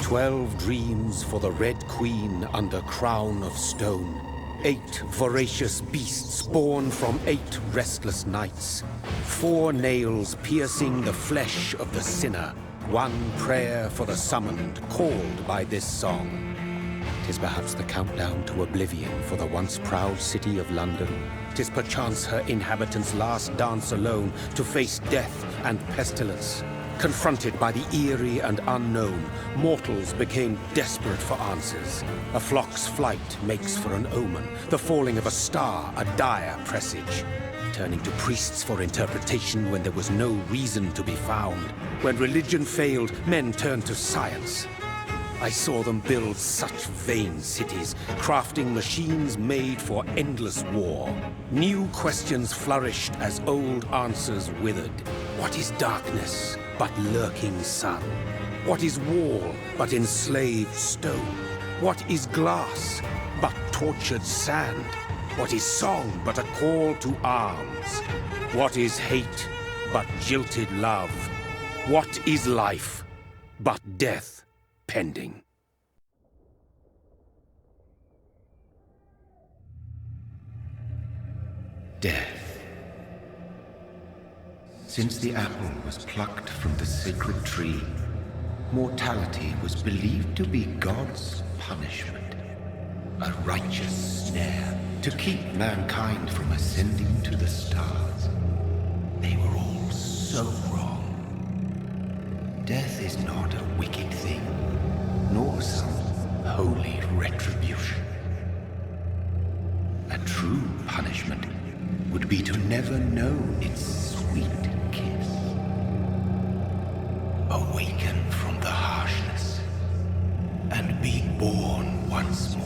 12 dreams for the Red Queen under crown of stone. 8 voracious beasts born from 8 restless nights. 4 nails piercing the flesh of the sinner. 1 prayer for the summoned, called by this song. 'Tis perhaps the countdown to oblivion for the once proud city of London. 'Tis perchance her inhabitants' last dance alone to face death and pestilence. Confronted by the eerie and unknown, mortals became desperate for answers. A flock's flight makes for an omen, the falling of a star a dire presage. Turning to priests for interpretation when there was no reason to be found. When religion failed, men turned to science. I saw them build such vain cities, crafting machines made for endless war. New questions flourished as old answers withered. What is darkness but lurking sun? What is wall but enslaved stone? What is glass but tortured sand? What is song but a call to arms? What is hate but jilted love? What is life but death pending? Death. Since the apple was plucked from the sacred tree, mortality was believed to be God's punishment, a righteous snare to keep mankind from ascending to the stars. They were all so wrong. Death is not a wicked thing, nor some holy retribution. A true punishment would be to never know its sweet kiss. Awaken from the harshness and be born once more.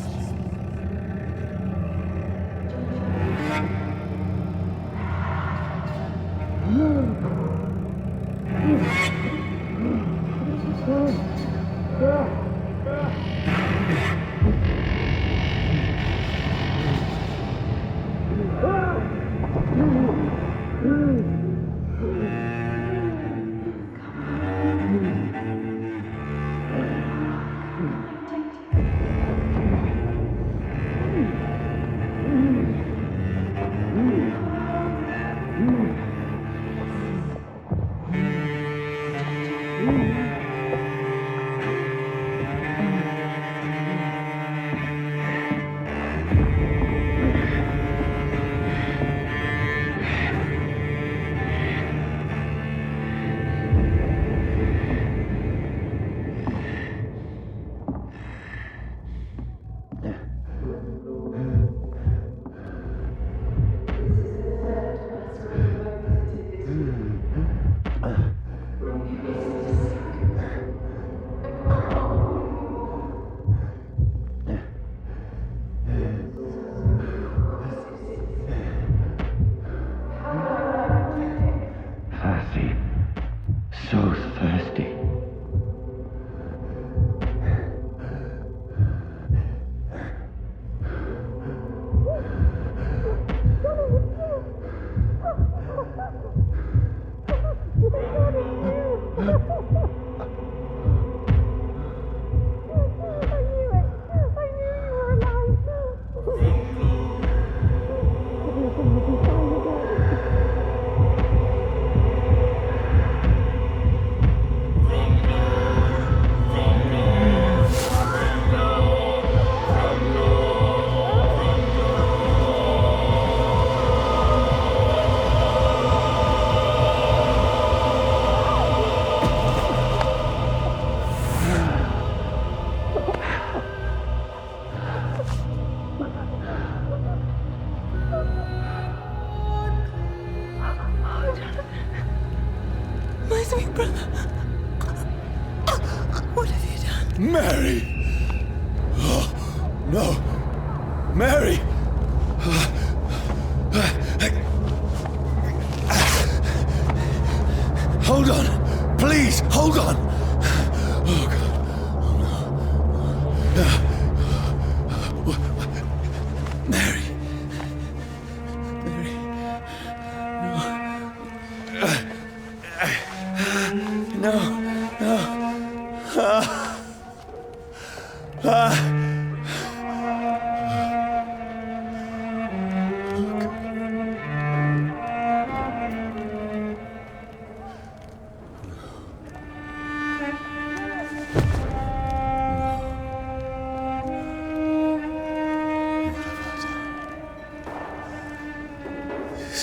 What have you done? Mary! Oh, no! Mary! Hold on! Please, hold on! Oh, God. Oh, no. Mary. Mary. No. No. No. This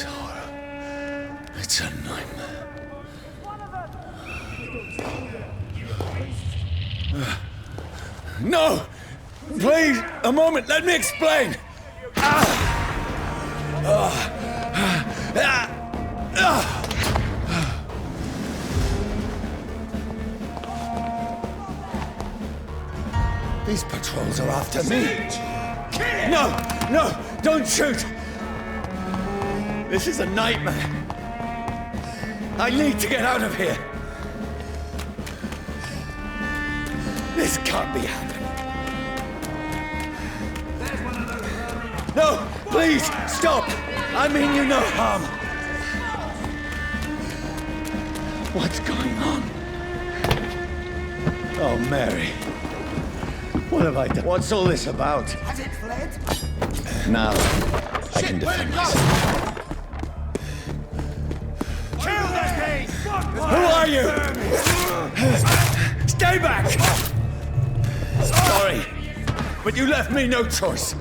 horror. It's a nightmare. No! Please, a moment, let me explain! These patrols are after me. No! No! Don't shoot! This is a nightmare. I need to get out of here. This can't be happening. No! Please, stop! I mean you no harm. What's going on? Oh, Mary. What have I done? What's all this about? Has it fled? Now, I can defend myself. Kill this thing! Who are you? Stay back! Sorry, but you left me no choice.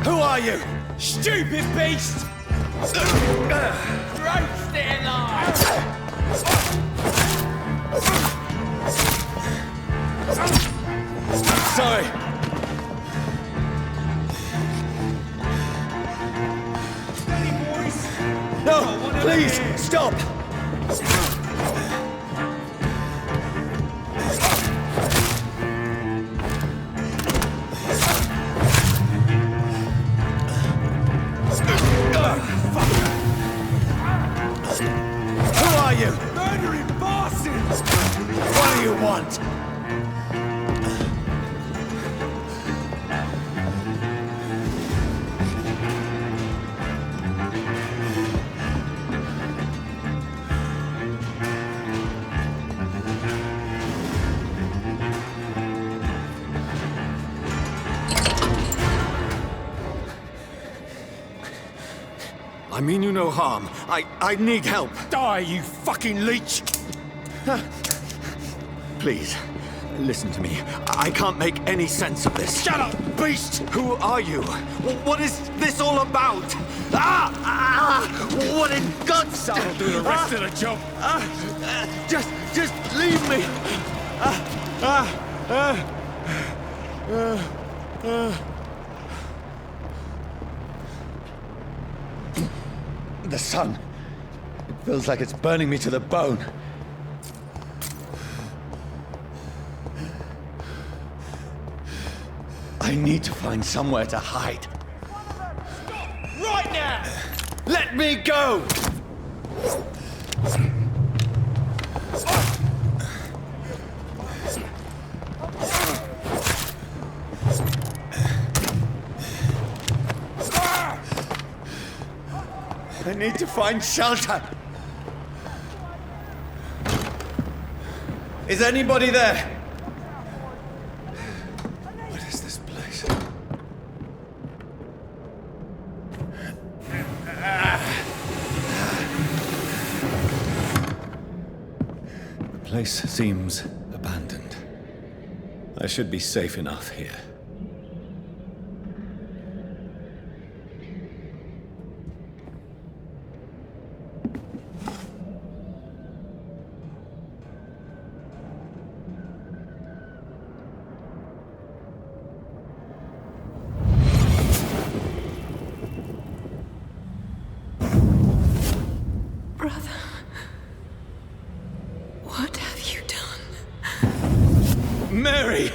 Who are you? Stupid beast! Right, stay alive! Sorry. No, please, stop! Who are you? Murdering bosses! What do you want? I mean you no harm. I need help. Die, you fucking leech! Please, listen to me. I can't make any sense of this. Shut up, beast! Who are you? What is this all about? What in God's... That'll do the rest of the job. Just leave me. The sun. It feels like it's burning me to the bone. I need to find somewhere to hide. Right now! Let me go! I need to find shelter. Is anybody there? What is this place? The place seems abandoned. I should be safe enough here. Brother, what have you done? Mary!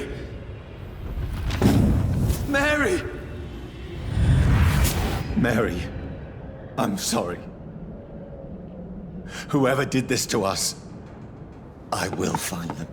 Mary! Mary, I'm sorry. Whoever did this to us, I will find them.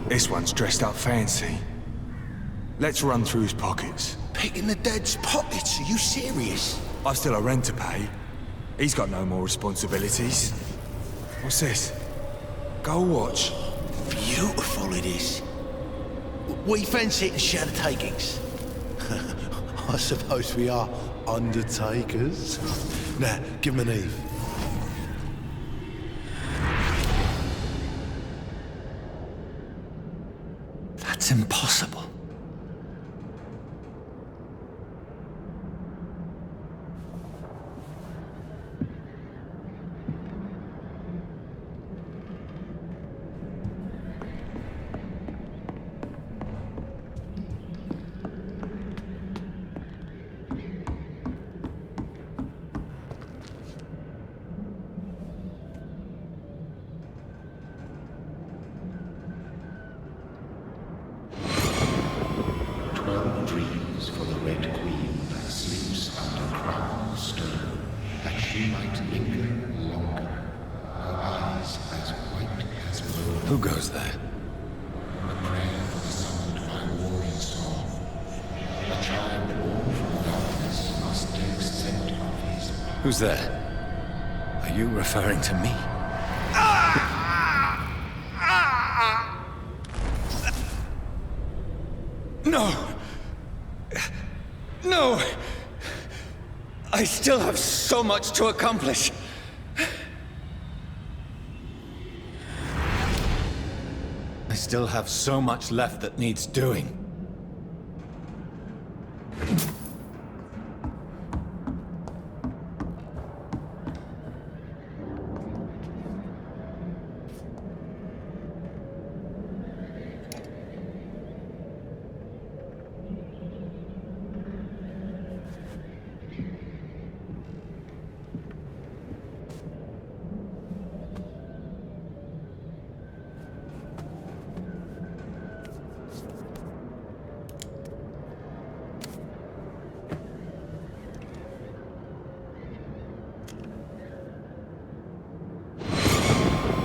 This one's dressed up fancy. Let's run through his pockets. Picking the dead's pockets? Are you serious? I've still a rent to pay. He's got no more responsibilities. What's this? Gold watch. Beautiful it is. We fancy it and share the takings. I suppose we are undertakers. Now, give him an Eve. That's impossible. Dreams for the Red Queen that sleeps under crown of stone, that she might linger longer, her eyes as white as bone. Who goes there? A prayer summoned by warring song. A child born from darkness must take scent of his power. Who's there? Are you referring to me? No! No! I still have so much to accomplish. I still have so much left that needs doing.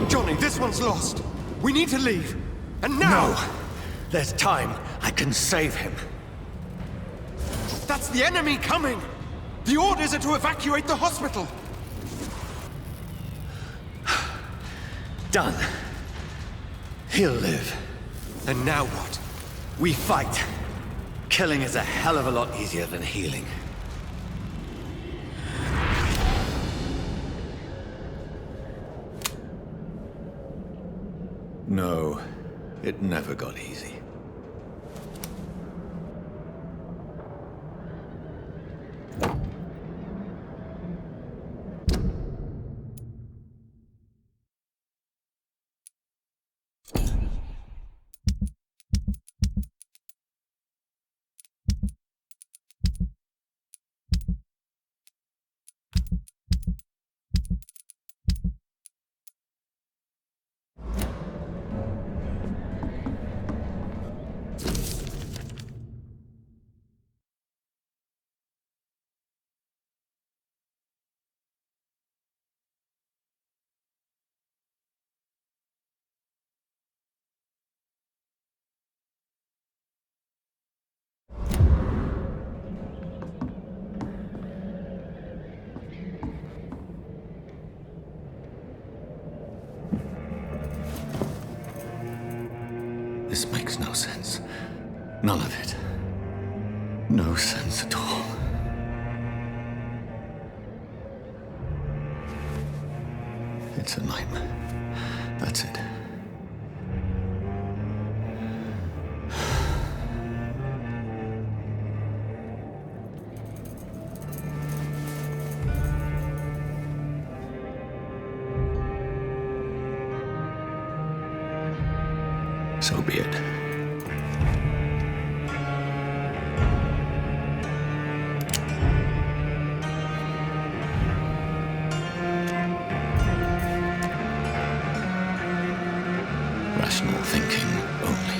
Johnny, this one's lost. We need to leave. And now! No! There's time. I can save him. That's the enemy coming! The orders are to evacuate the hospital! Done. He'll live. And now what? We fight. Killing is a hell of a lot easier than healing. No, it never got easy. This makes no sense. None of it. No sense at all. It's a nightmare. That's it. So be it. Rational thinking only.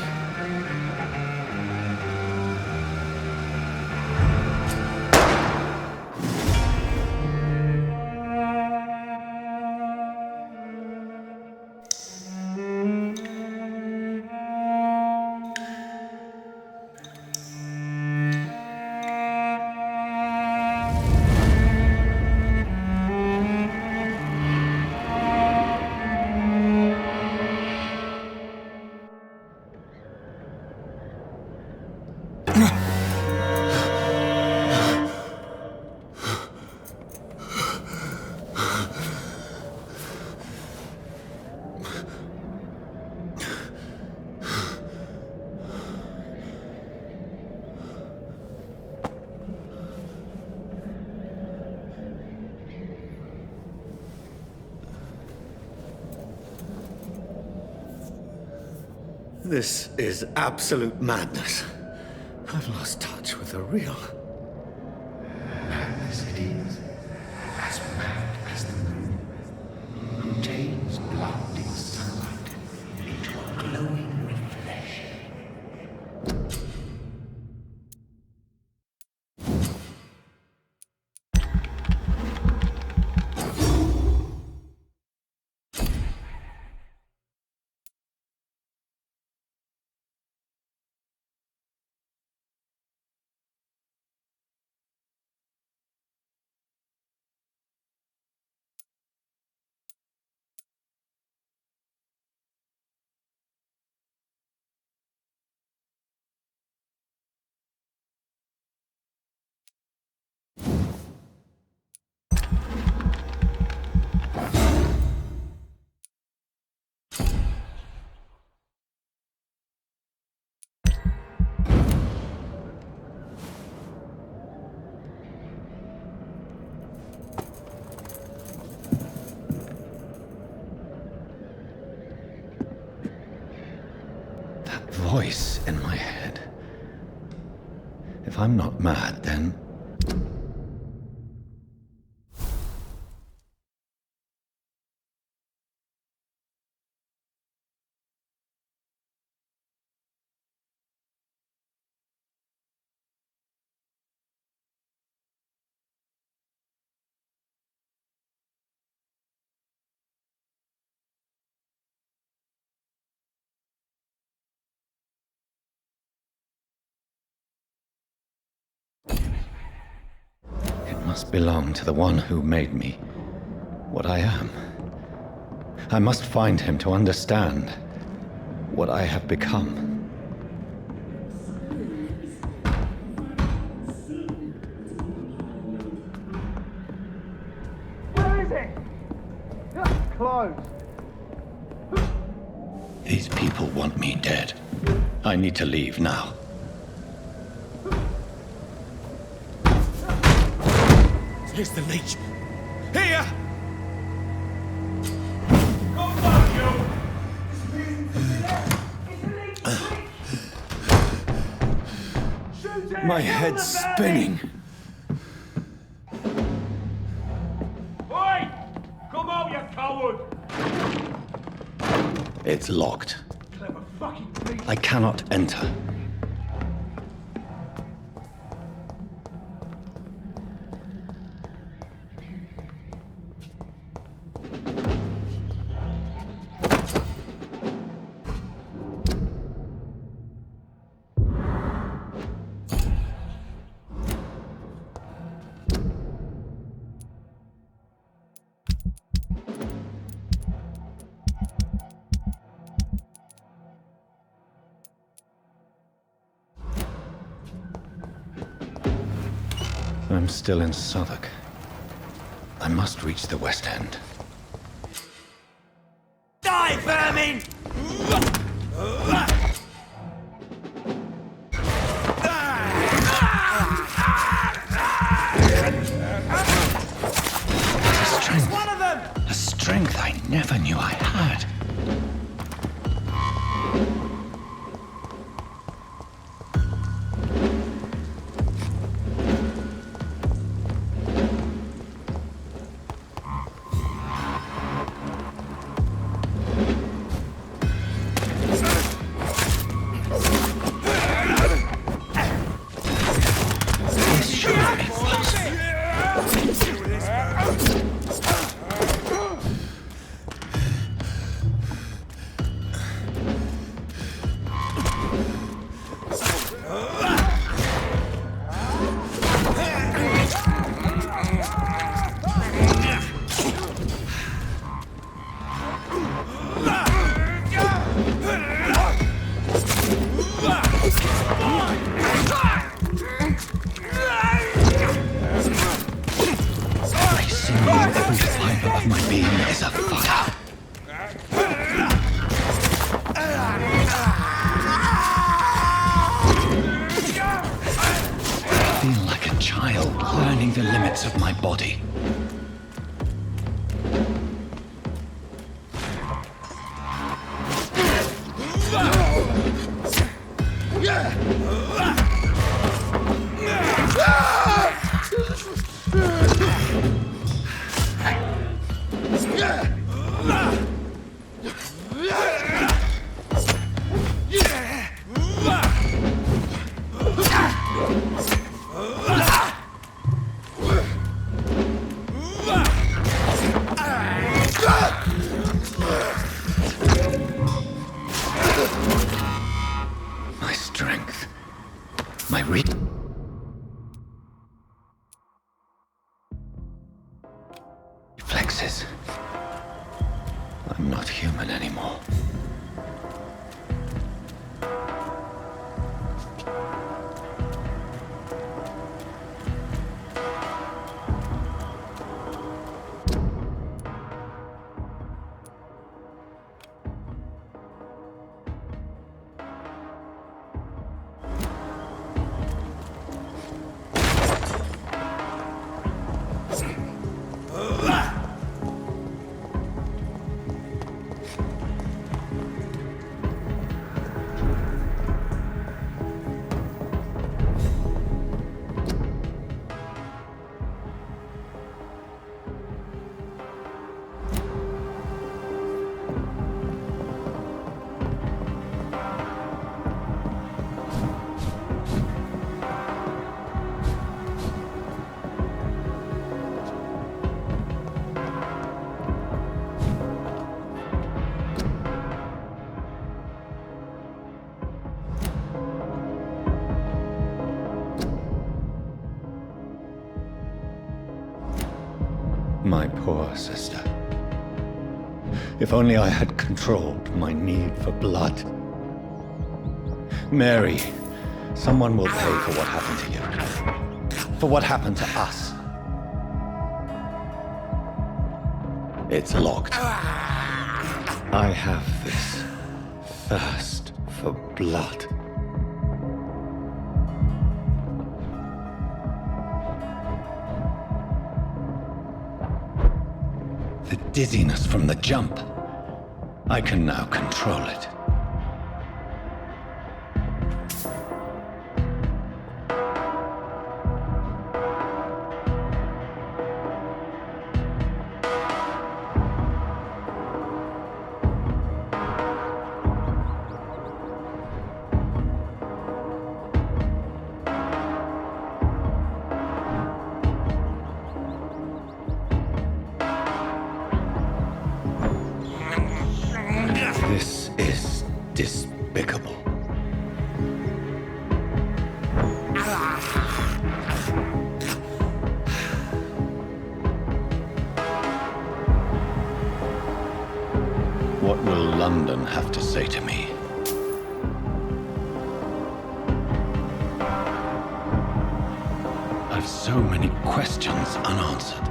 This is absolute madness. I've lost touch with the real. Madness it is, as mad as the moon, who turns blinding sunlight into a glowing reflection. Voice in my head. If I'm not mad, then... must belong to the one who made me what I am. I must find him to understand what I have become. Where is it? Closed. These people want me dead. I need to leave now. Here's the leech. Here! My head's spinning. Oi! Come out, you coward! It's locked. Clever fucking beast. I cannot enter. I'm still in Southwark. I must reach the West End. Die, vermin! Strength. One of them! A strength I never knew I had. parts of my body. My strength, my Reid. Reflexes. I'm not human anymore. My poor sister. If only I had controlled my need for blood. Mary, someone will pay for what happened to you. For what happened to us. It's locked. I have this thirst for blood. The dizziness from the jump. I can now control it. This is despicable. What will London have to say to me? I've so many questions unanswered.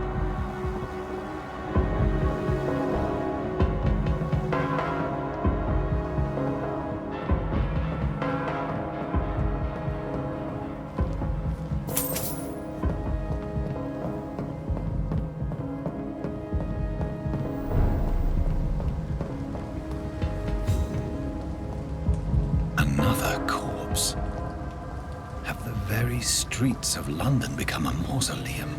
Another corpse. Have the very streets of London become a mausoleum?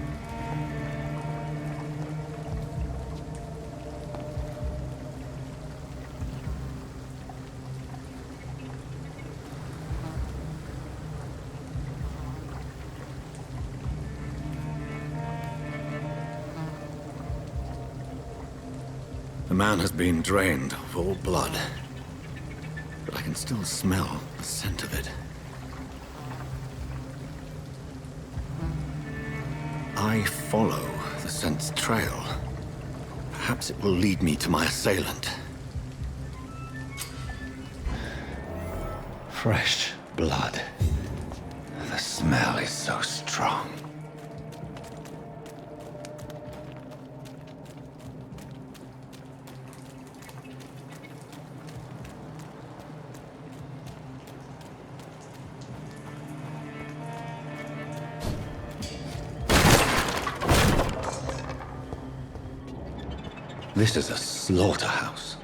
The man has been drained of all blood. But I can still smell the scent of it. I follow the scent's trail. Perhaps it will lead me to my assailant. Fresh blood. The smell is so strong. This is a slaughterhouse.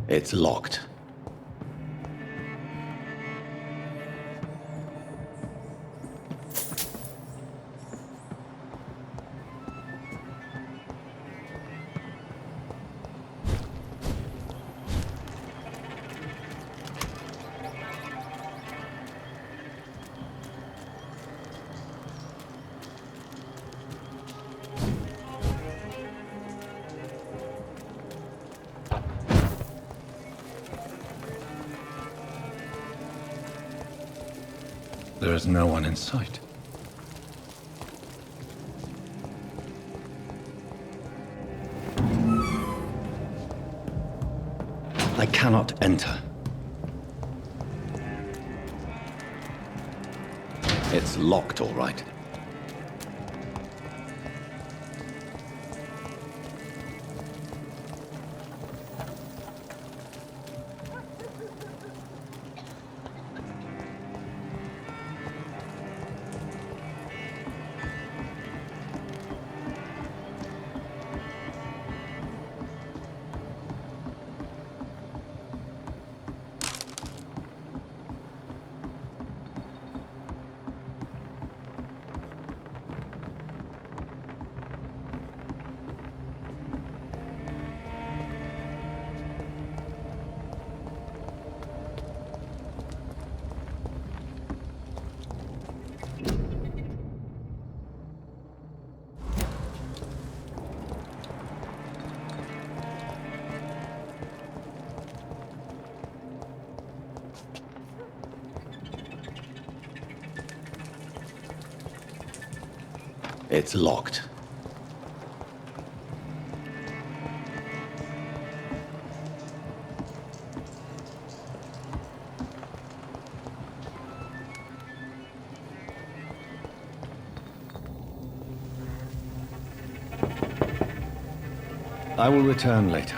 It's locked. There is no one in sight. I cannot enter. It's locked, all right. It's locked. I will return later.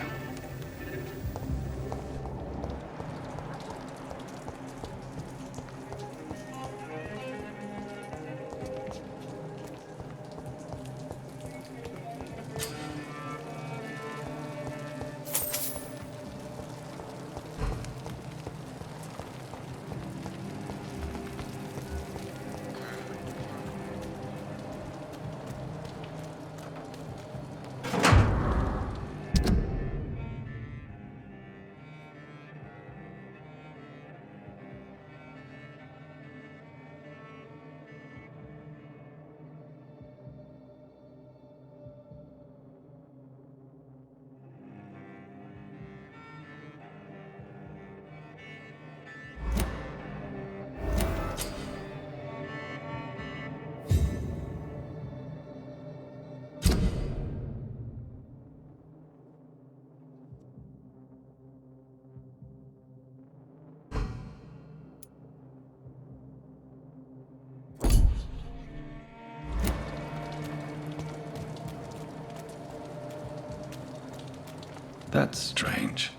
That's strange.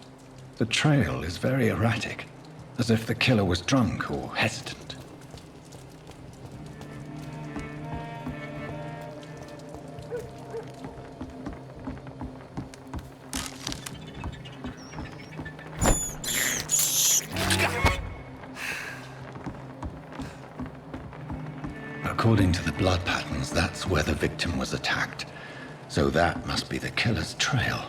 The trail is very erratic, as if the killer was drunk or hesitant. According to the blood patterns, that's where the victim was attacked. So that must be the killer's trail.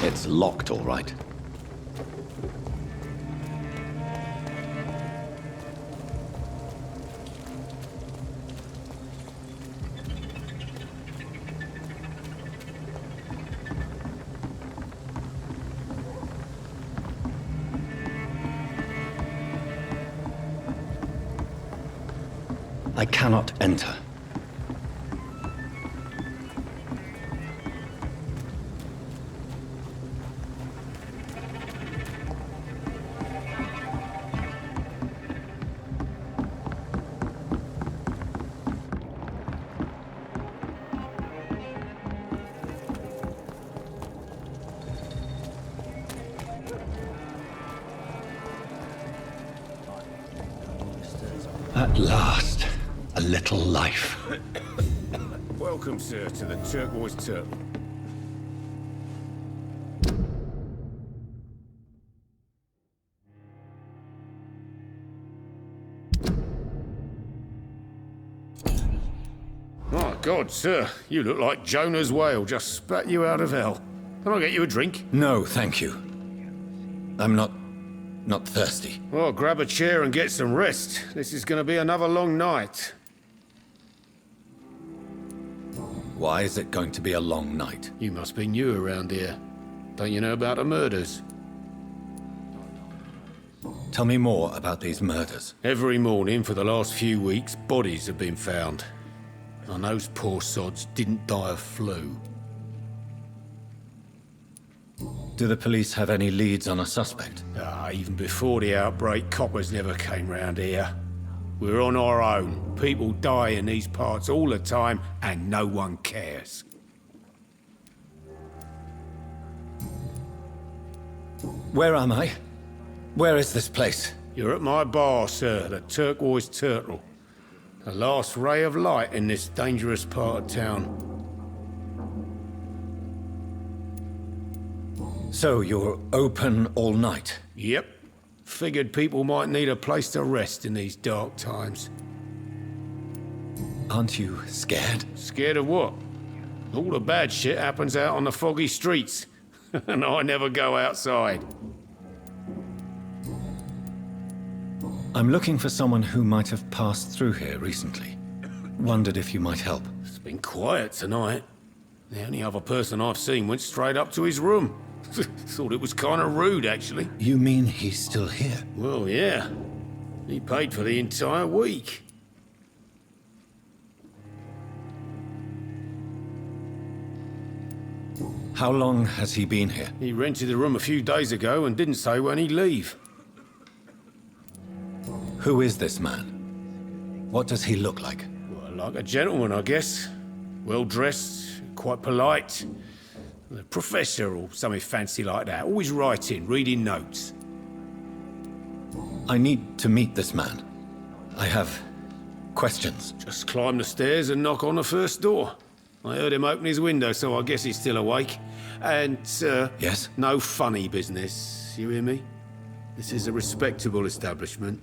It's locked, all right. I cannot enter. At last, a little life. Welcome, sir, to the Turquoise Turtle. My God, sir, you look like Jonah's whale just spat you out of hell. Can I get you a drink? No, thank you. I'm not thirsty. Well, grab a chair and get some rest. This is going to be another long night. Why is it going to be a long night? You must be new around here. Don't you know about the murders? Tell me more about these murders. Every morning for the last few weeks, bodies have been found. And those poor sods didn't die of flu. Do the police have any leads on a suspect? Even before the outbreak, coppers never came round here. We're on our own. People die in these parts all the time, and no one cares. Where am I? Where is this place? You're at my bar, sir, the Turquoise Turtle. The last ray of light in this dangerous part of town. So you're open all night? Yep. Figured people might need a place to rest in these dark times. Aren't you scared? Scared of what? All the bad shit happens out on the foggy streets. And I never go outside. I'm looking for someone who might have passed through here recently. Wondered if you might help. It's been quiet tonight. The only other person I've seen went straight up to his room. Thought it was kind of rude, actually. You mean he's still here? Well, yeah. He paid for the entire week. How long has he been here? He rented the room a few days ago and didn't say when he'd leave. Who is this man? What does he look like? Well, like a gentleman, I guess. Well-dressed, quite polite. A professor or something fancy like that. Always writing, reading notes. I need to meet this man. I have questions. Just climb the stairs and knock on the first door. I heard him open his window, so I guess he's still awake. And, Yes? no funny business. You hear me? This is a respectable establishment.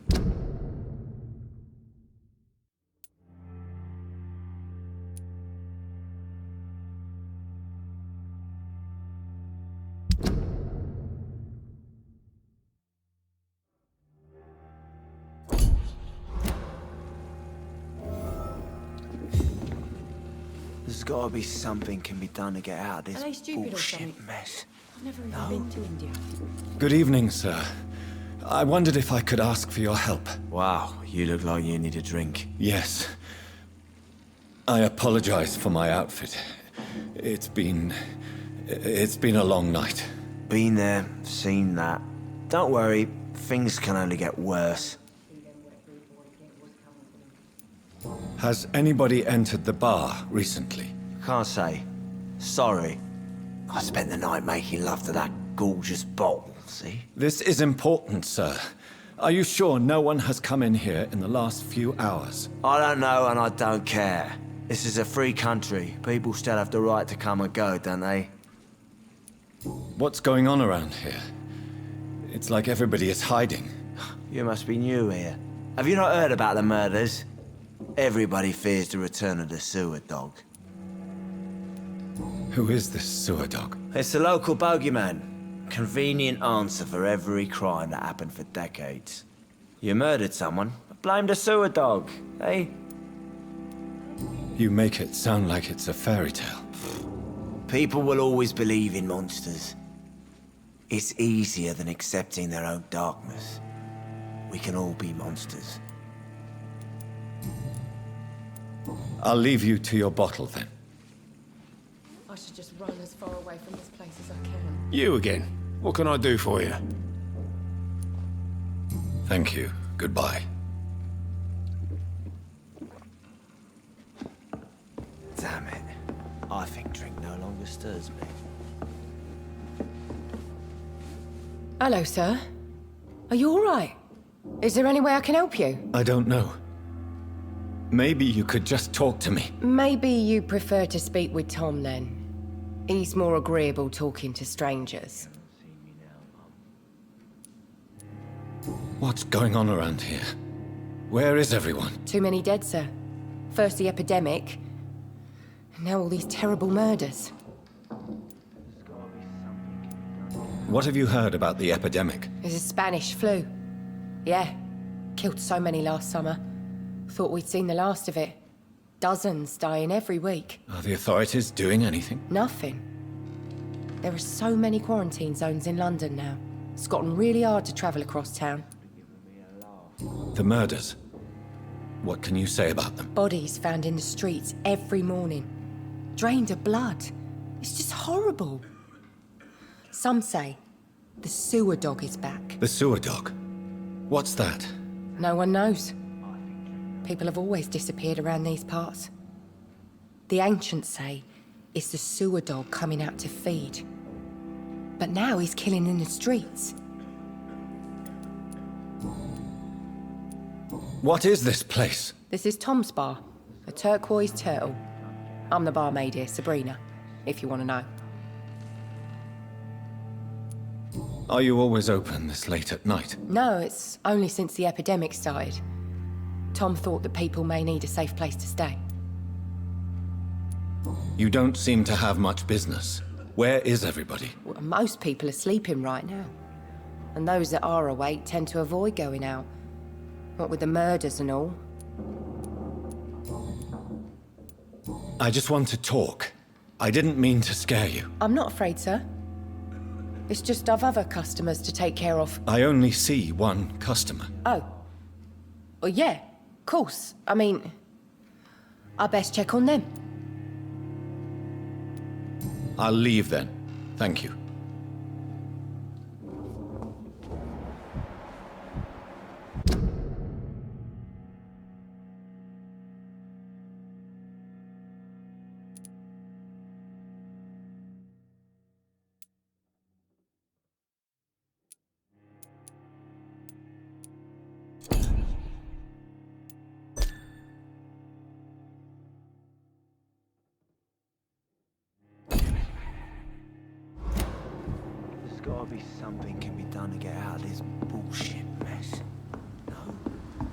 There's gotta be something can be done to get out of this Are they stupid or bullshit something? mess. I've never even been to India. Good evening, sir. I wondered if I could ask for your help. Wow, you look like you need a drink. Yes. I apologize for my outfit. It's been a long night. Been there, seen that. Don't worry, things can only get worse. Has anybody entered the bar recently? Can't say. Sorry. I spent the night making love to that gorgeous bottle, see? This is important, sir. Are you sure no one has come in here in the last few hours? I don't know and I don't care. This is a free country. People still have the right to come and go, don't they? What's going on around here? It's like everybody is hiding. You must be new here. Have you not heard about the murders? Everybody fears the return of the sewer dog. Who is this sewer dog? It's the local bogeyman. Convenient answer for every crime that happened for decades. You murdered someone, blamed a sewer dog, eh? You make it sound like it's a fairy tale. People will always believe in monsters. It's easier than accepting their own darkness. We can all be monsters. I'll leave you to your bottle then. I should just run as far away from this place as I can. You again. What can I do for you? Thank you. Goodbye. Damn it. I think drink no longer stirs me. Hello, sir. Are you all right? Is there any way I can help you? I don't know. Maybe you could just talk to me. Maybe you prefer to speak with Tom, then. He's more agreeable talking to strangers. What's going on around here? Where is everyone? Too many dead, sir. First the epidemic, and now all these terrible murders. What have you heard about the epidemic? There's a Spanish flu. Yeah. Killed so many last summer. Thought we'd seen the last of it. Dozens dying every week. Are the authorities doing anything? Nothing. There are so many quarantine zones in London now. It's gotten really hard to travel across town. The murders. What can you say about them? Bodies found in the streets every morning. Drained of blood. It's just horrible. Some say the sewer dog is back. The sewer dog? What's that? No one knows. People have always disappeared around these parts. The ancients say it's the sewer dog coming out to feed. But now he's killing in the streets. What is this place? This is Tom's bar, a turquoise turtle. I'm the barmaid here, Sabrina, if you want to know. Are you always open this late at night? No, it's only since the epidemic started. Tom thought that people may need a safe place to stay. You don't seem to have much business. Where is everybody? Well, most people are sleeping right now. And those that are awake tend to avoid going out. What with the murders and all. I just want to talk. I didn't mean to scare you. I'm not afraid, sir. It's just I've other customers to take care of. I only see one customer. Oh. Well, yeah, of course. I mean, I best check on them. I'll leave then. Thank you. Gotta be something can be done to get out of this bullshit mess. No?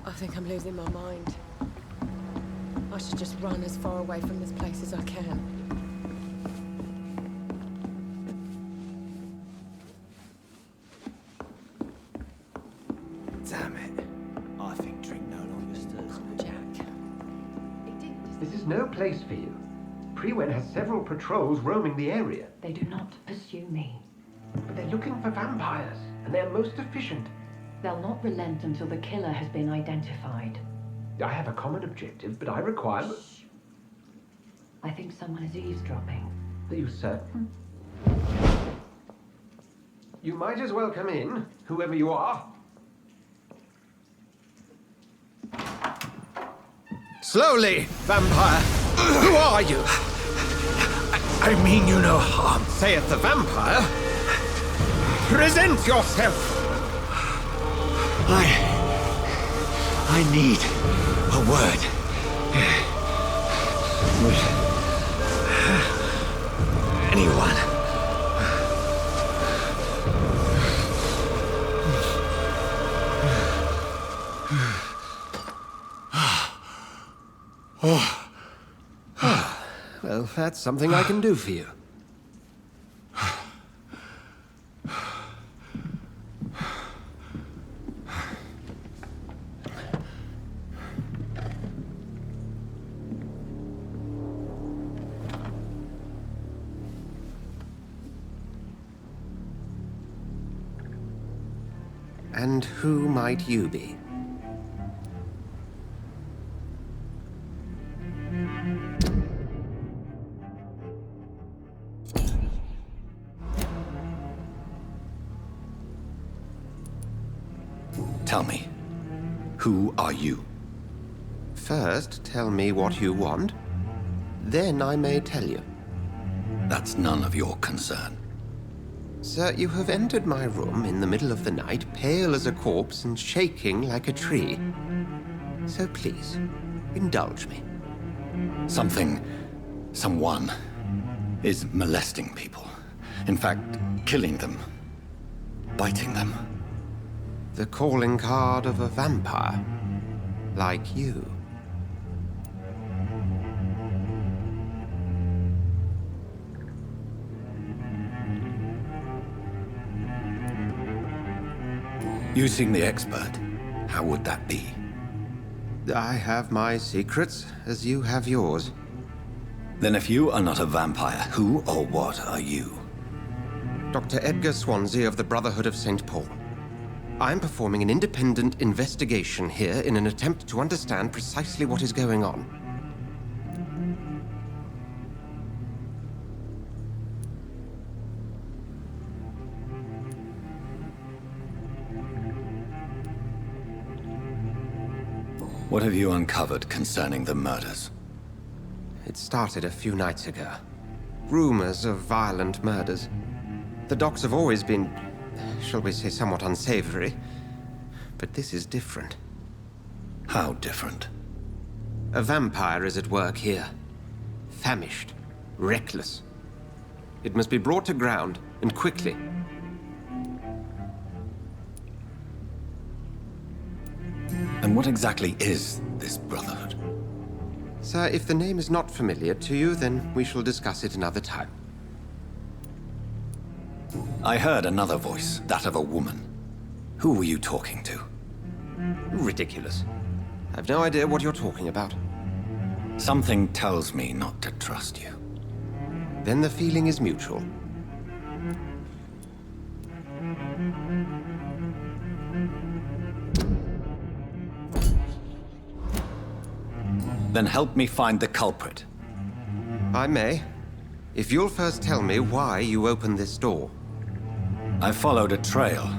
I think I'm losing my mind. I should just run as far away from this place as I can. Damn it. I think drink no longer stirs me. Jack. This is no place for you. Prewen has several patrols roaming the area. They do not pursue me. But they're looking for vampires, and they're most efficient. They'll not relent until the killer has been identified. I have a common objective, but I require... Shh. I think someone is eavesdropping. Are you certain? You might as well come in, whoever you are. Slowly, vampire. Who are you? I mean you no harm. Saith the vampire. Present yourself! I need a word. Anyone? Well, that's something I can do for you. And who might you be? Tell me, who are you? First, tell me what you want. Then I may tell you. That's none of your concern. Sir, you have entered my room in the middle of the night, pale as a corpse and shaking like a tree. So please, indulge me. Someone is molesting people. In fact, killing them. Biting them. The calling card of a vampire. Like you. You seem the expert. How would that be? I have my secrets, as you have yours. Then if you are not a vampire, who or what are you? Dr. Edgar Swansea of the Brotherhood of St. Paul. I'm performing an independent investigation here in an attempt to understand precisely what is going on. What have you uncovered concerning the murders? It started a few nights ago. Rumors of violent murders. The docs have always been, shall we say, somewhat unsavory. But this is different. How different? A vampire is at work here. Famished. Reckless. It must be brought to ground, and quickly. And what exactly is this Brotherhood? Sir, if the name is not familiar to you, then we shall discuss it another time. I heard another voice, that of a woman. Who were you talking to? Ridiculous. I've no idea what you're talking about. Something tells me not to trust you. Then the feeling is mutual. Then help me find the culprit. I may. If you'll first tell me why you opened this door. I followed a trail.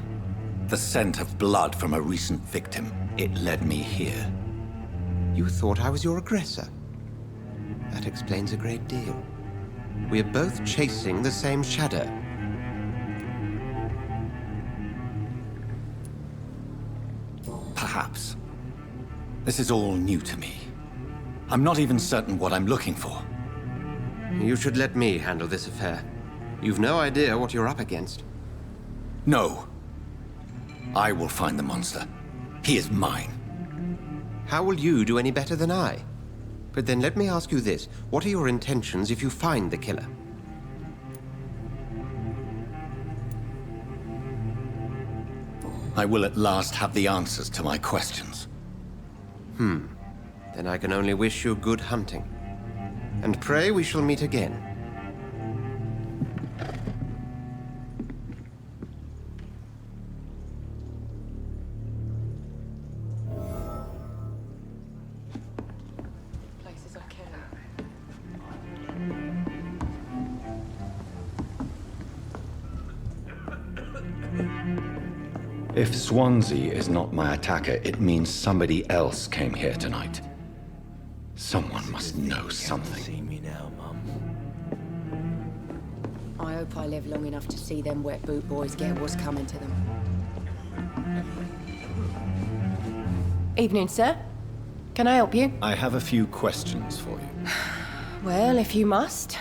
The scent of blood from a recent victim. It led me here. You thought I was your aggressor. That explains a great deal. We are both chasing the same shadow. Perhaps. This is all new to me. I'm not even certain what I'm looking for. You should let me handle this affair. You've no idea what you're up against. No. I will find the monster. He is mine. How will you do any better than I? But then let me ask you this. What are your intentions if you find the killer? I will at last have the answers to my questions. Then I can only wish you good hunting. And pray we shall meet again. Places I can. If Swansea is not my attacker, it means somebody else came here tonight. Someone must know something. See me now, Mum. I hope I live long enough to see them wet boot boys get what's coming to them. Evening, sir. Can I help you? I have a few questions for you. Well, if you must.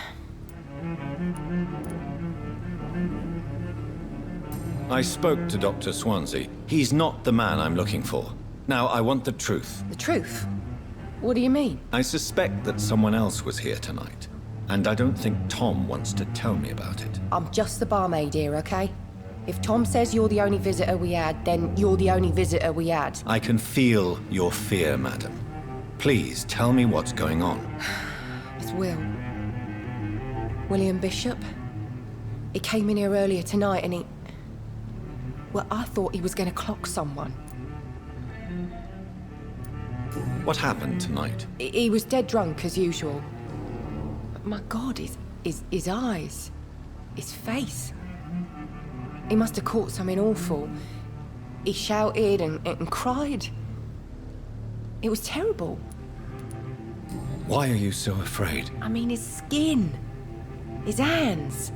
I spoke to Dr. Swansea. He's not the man I'm looking for. Now, I want the truth. The truth? What do you mean? I suspect that someone else was here tonight. And I don't think Tom wants to tell me about it. I'm just the barmaid here, okay? If Tom says you're the only visitor we had, then you're the only visitor we had. I can feel your fear, madam. Please, tell me what's going on. It's Will. William Bishop. He came in here earlier tonight and Well, I thought he was going to clock someone. What happened tonight? He was dead drunk, as usual. But my God, his eyes. His face. He must have caught something awful. He shouted and cried. It was terrible. Why are you so afraid? I mean, his skin. His hands.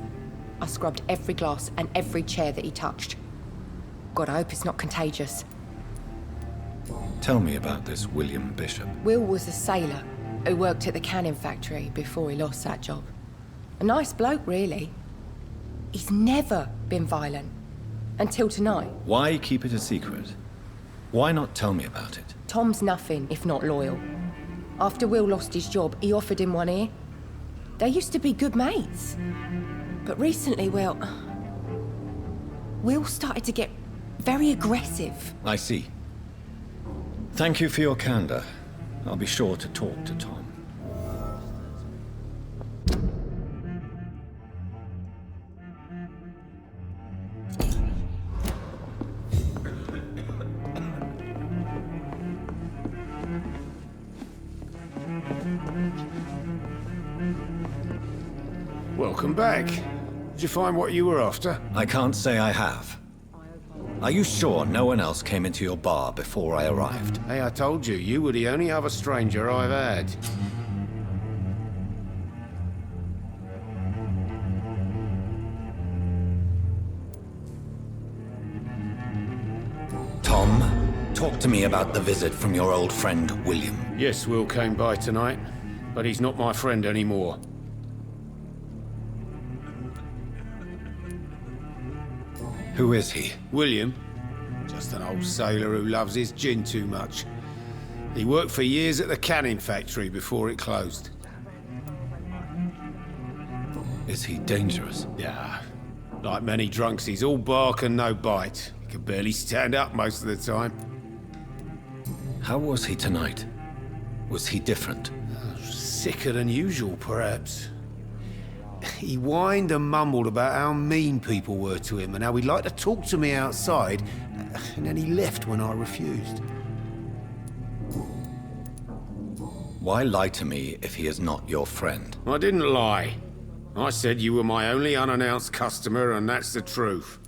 I scrubbed every glass and every chair that he touched. God, I hope it's not contagious. Tell me about this William Bishop. Will was a sailor who worked at the canning factory before he lost that job. A nice bloke, really. He's never been violent. Until tonight. Why keep it a secret? Why not tell me about it? Tom's nothing if not loyal. After Will lost his job, he offered him one ear. They used to be good mates. But recently, well, Will started to get very aggressive. I see. Thank you for your candor. I'll be sure to talk to Tom. Welcome back. Did you find what you were after? I can't say I have. Are you sure no one else came into your bar before I arrived? Hey, I told you, you were the only other stranger I've had. Tom, talk to me about the visit from your old friend, William. Yes, Will came by tonight, but he's not my friend anymore. Who is he? William. Just an old sailor who loves his gin too much. He worked for years at the canning factory before it closed. Is he dangerous? Yeah. Like many drunks, he's all bark and no bite. He can barely stand up most of the time. How was he tonight? Was he different? Sicker than usual, perhaps. He whined and mumbled about how mean people were to him and how he'd like to talk to me outside, and then he left when I refused. Why lie to me if he is not your friend? I didn't lie. I said you were my only unannounced customer, and that's the truth.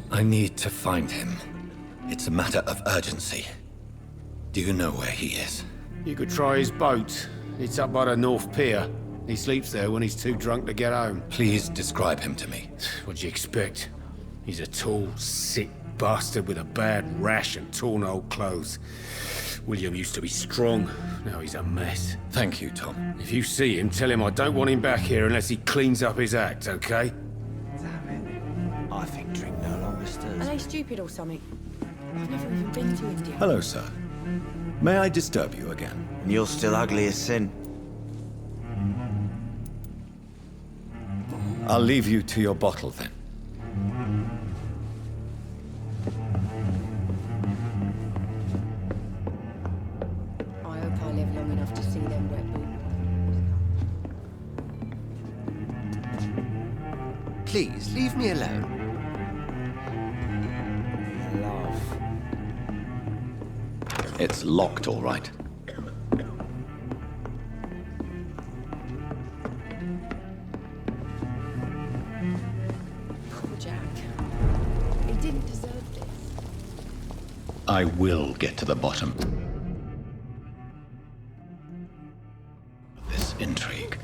I need to find him. It's a matter of urgency. Do you know where he is? You could try his boat. It's up by the North Pier. He sleeps there when he's too drunk to get home. Please describe him to me. What'd you expect? He's a tall, sick bastard with a bad rash and torn old clothes. William used to be strong. Now he's a mess. Thank you, Tom. If you see him, tell him I don't want him back here unless he cleans up his act, okay? Damn it. I think drink no longer stirs. Are they stupid or something? I've never even been to India. Hello, sir. May I disturb you again? And you're still ugly as sin. I'll leave you to your bottle, then. I hope I live long enough to see them wet boots. Please, leave me alone. Love. It's locked, all right. I will get to the bottom of this intrigue.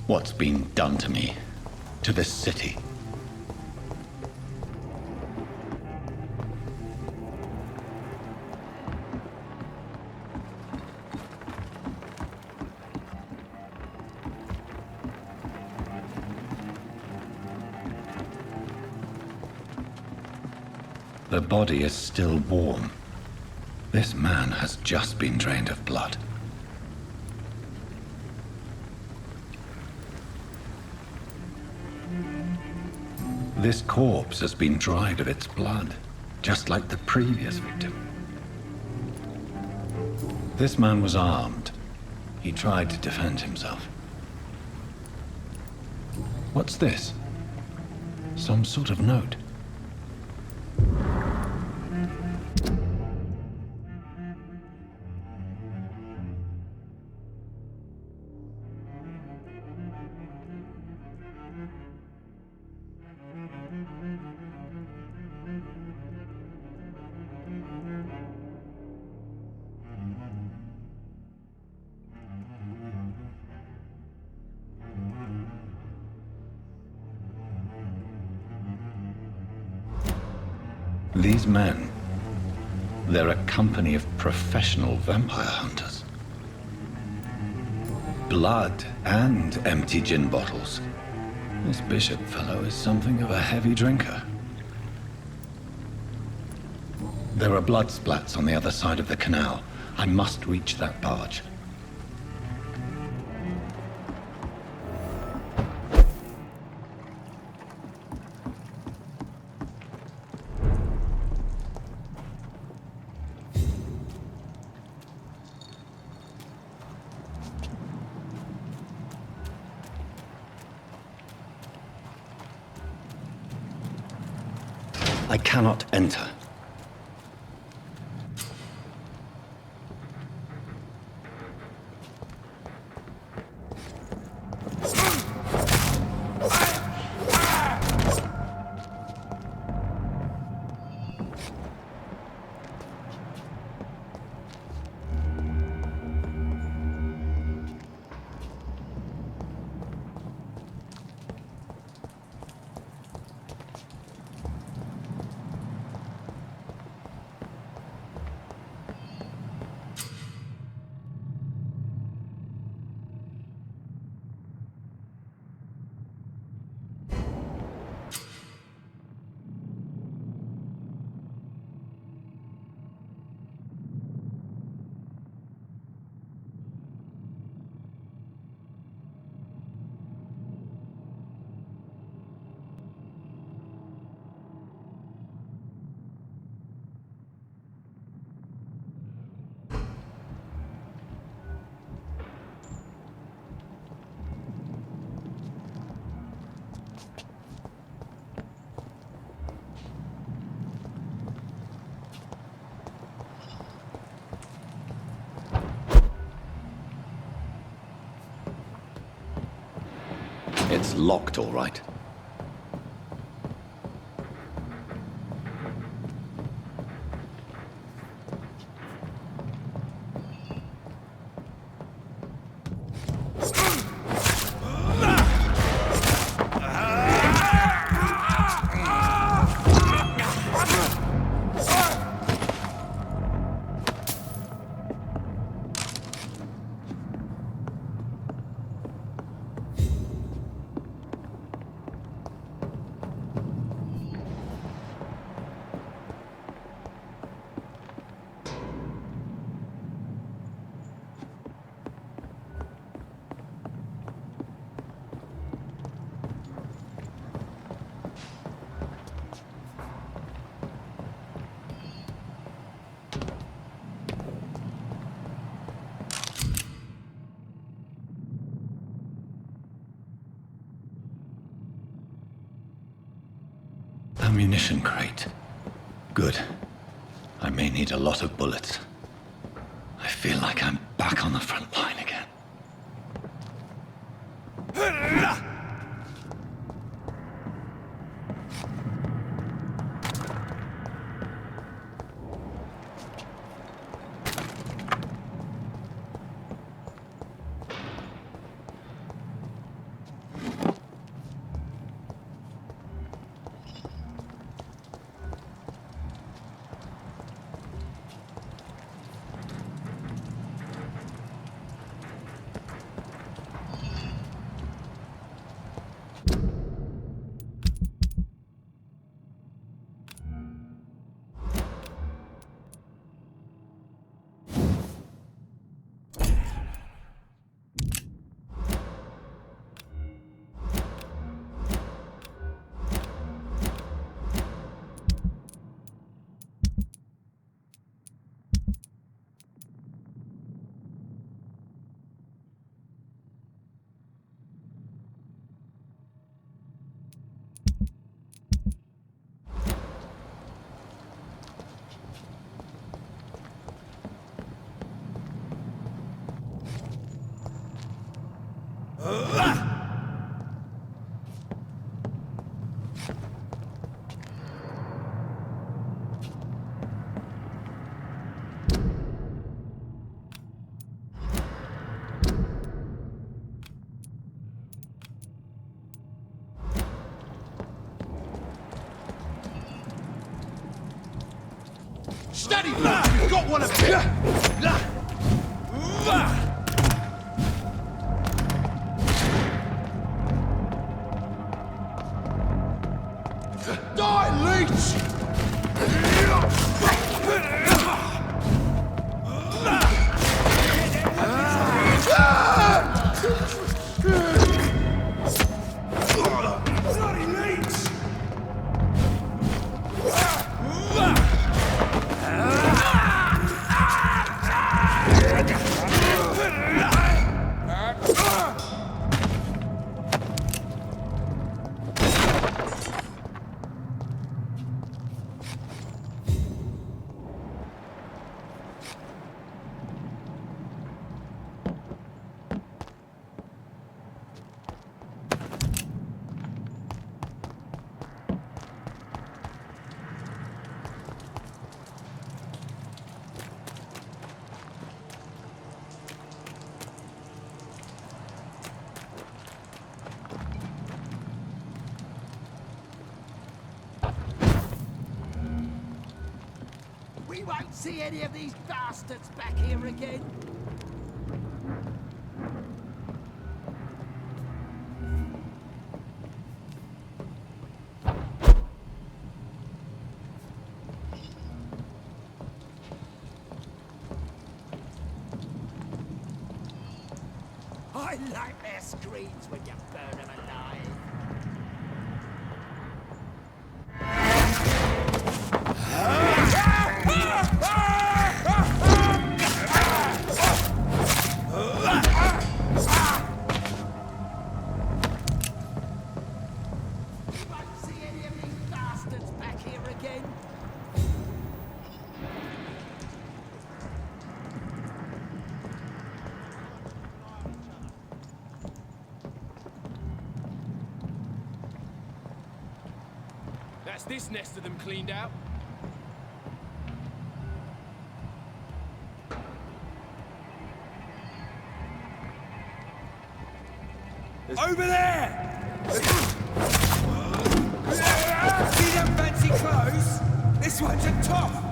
What's been done to me, to this city? The body is still warm. This man has just been drained of blood. This corpse has been dried of its blood, just like the previous victim. This man was armed. He tried to defend himself. What's this? Some sort of note. These men, they're a company of professional vampire hunters. Blood and empty gin bottles. This Bishop fellow is something of a heavy drinker. There are blood splats on the other side of the canal. I must reach that barge. I cannot enter. It's locked, all right. Ammunition crate. Good. I may need a lot of bullets. I feel like I'm back on the front line again. Steady, blood! You've got one of them! Die, leech! Bloody leech! We won't see any of these bastards back here again. I like their screams when you burn them alive. That's this nest of them cleaned out. Over there! See them fancy clothes? This one's a top!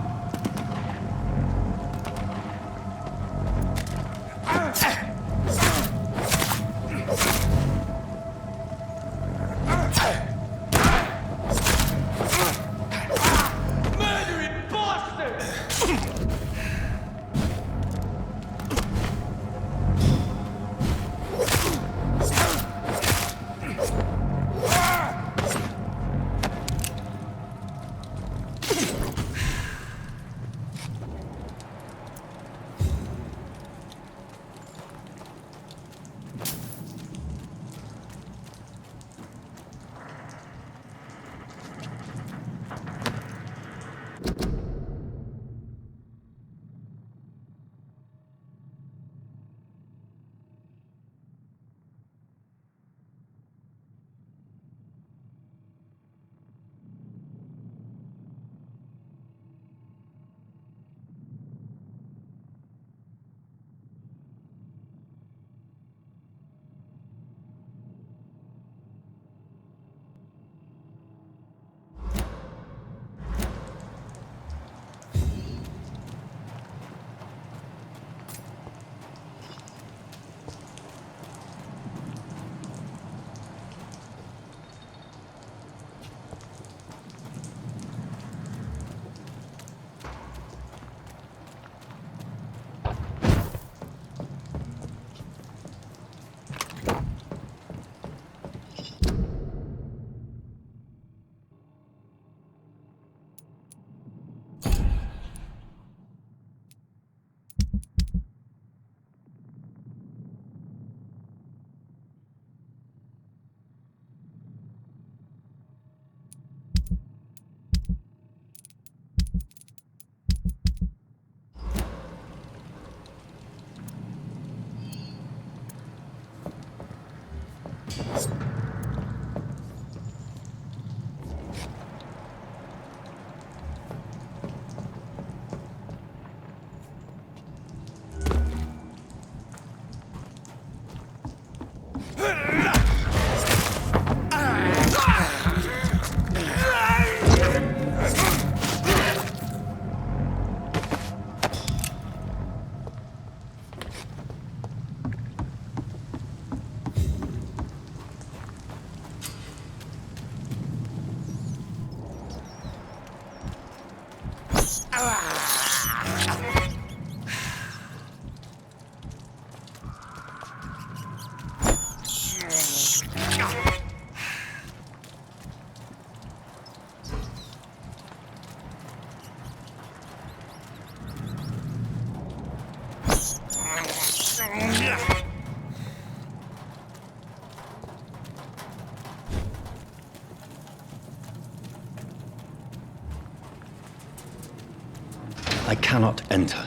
I cannot enter.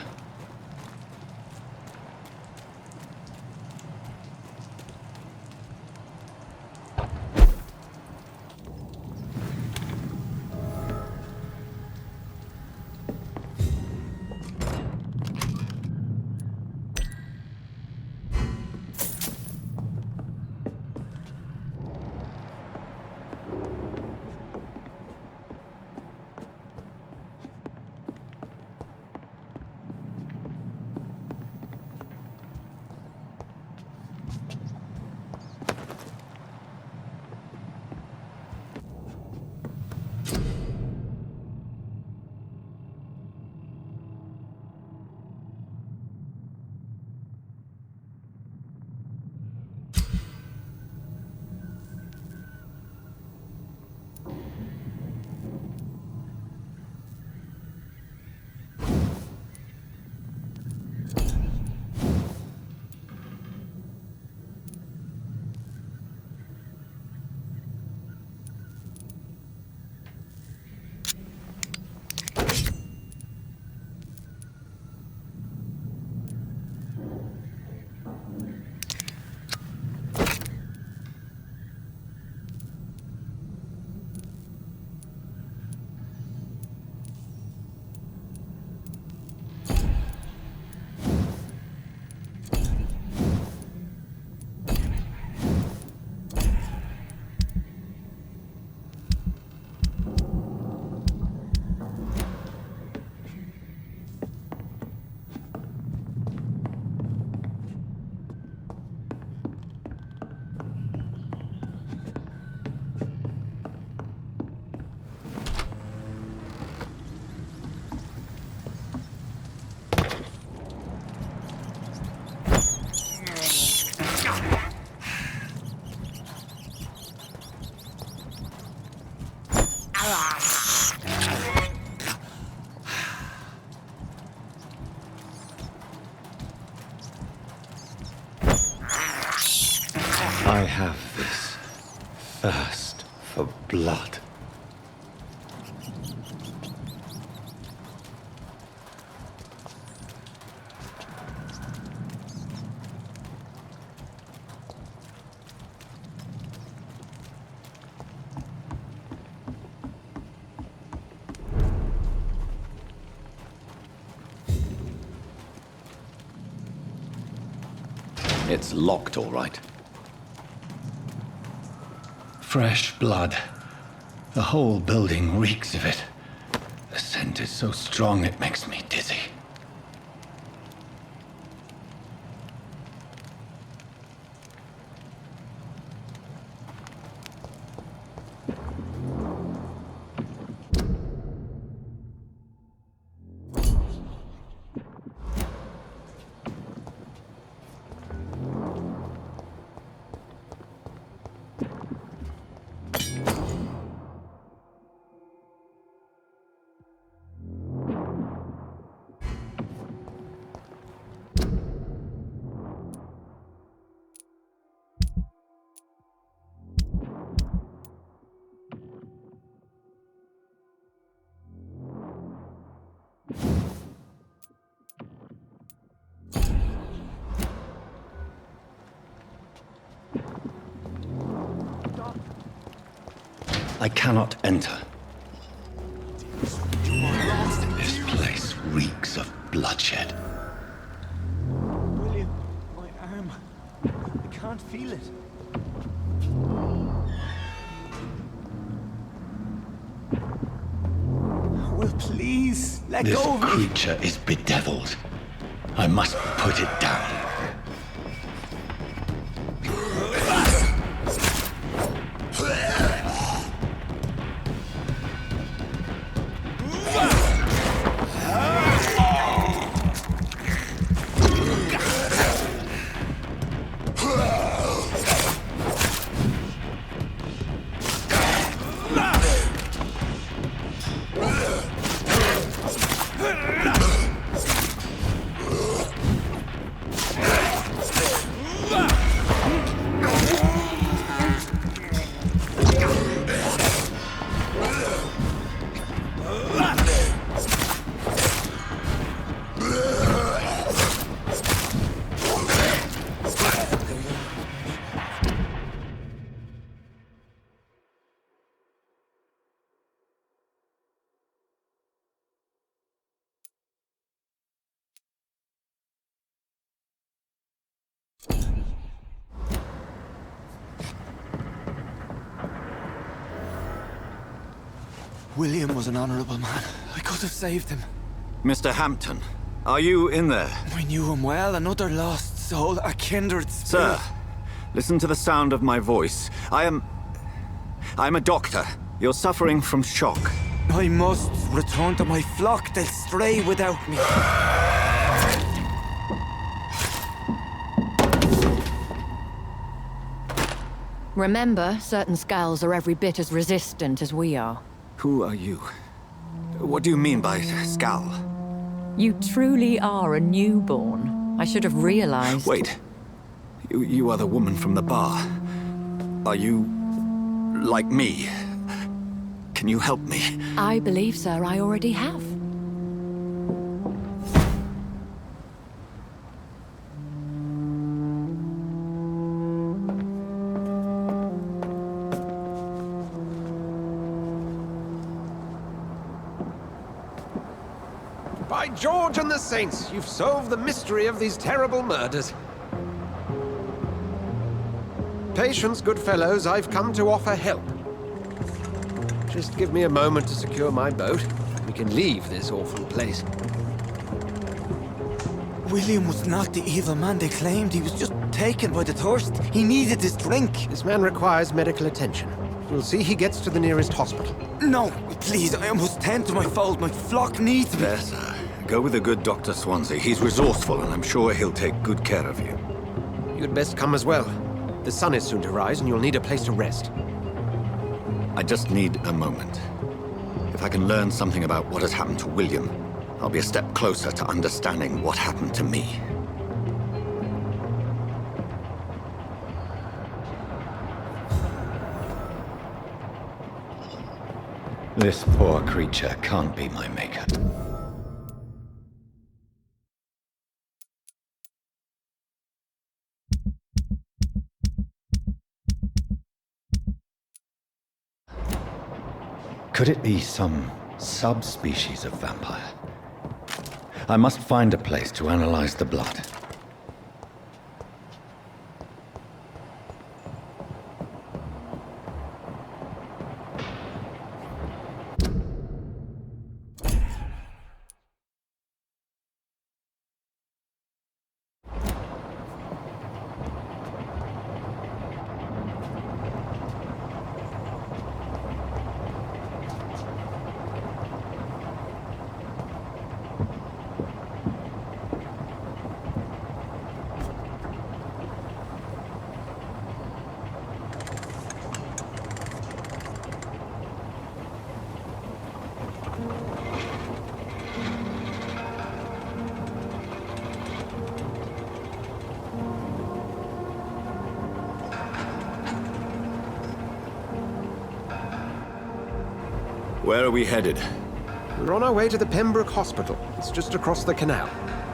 I have this thirst for blood. It's locked, all right. Fresh blood. The whole building reeks of it. The scent is so strong it makes me dizzy. I cannot enter. This place reeks of bloodshed. William, my arm. I can't feel it. Will, please, let This go of me. creature is bedeviled. I must put it down. William was an honorable man. I could have saved him. Mr. Hampton, are you in there? We knew him well, another lost soul, a kindred spirit. Sir, listen to the sound of my voice. I'm a doctor. You're suffering from shock. I must return to my flock. They'll stray without me. Remember, certain skulls are every bit as resistant as we are. Who are you? What do you mean by skull? You truly are a newborn. I should have realized. Wait. You are the woman from the bar. Are you... like me? Can you help me? I believe, sir, I already have. By George and the Saints, you've solved the mystery of these terrible murders. Patience, good fellows, I've come to offer help. Just give me a moment to secure my boat. We can leave this awful place. William was not the evil man they claimed. He was just taken by the thirst. He needed this drink. This man requires medical attention. We'll see he gets to the nearest hospital. No, please, I must tend to my fold. My flock needs me. There, sir. Go with the good Dr. Swansea. He's resourceful, and I'm sure he'll take good care of you. You'd best come as well. The sun is soon to rise, and you'll need a place to rest. I just need a moment. If I can learn something about what has happened to William, I'll be a step closer to understanding what happened to me. This poor creature can't be my maker. Could it be some subspecies of vampire? I must find a place to analyze the blood. Where are we headed? We're on our way to the Pembroke Hospital. It's just across the canal.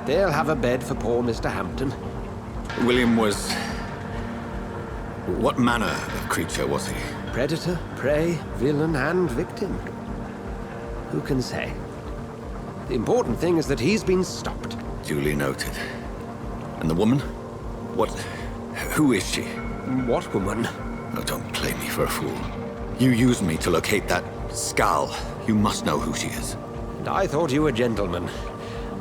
They'll have a bed for poor Mr. Hampton. William was... what manner of creature was he? Predator, prey, villain, and victim. Who can say? The important thing is that he's been stopped. Duly noted. And the woman? What... who is she? What woman? Oh, don't play me for a fool. You used me to locate that skull. You must know who she is. And I thought you a gentleman.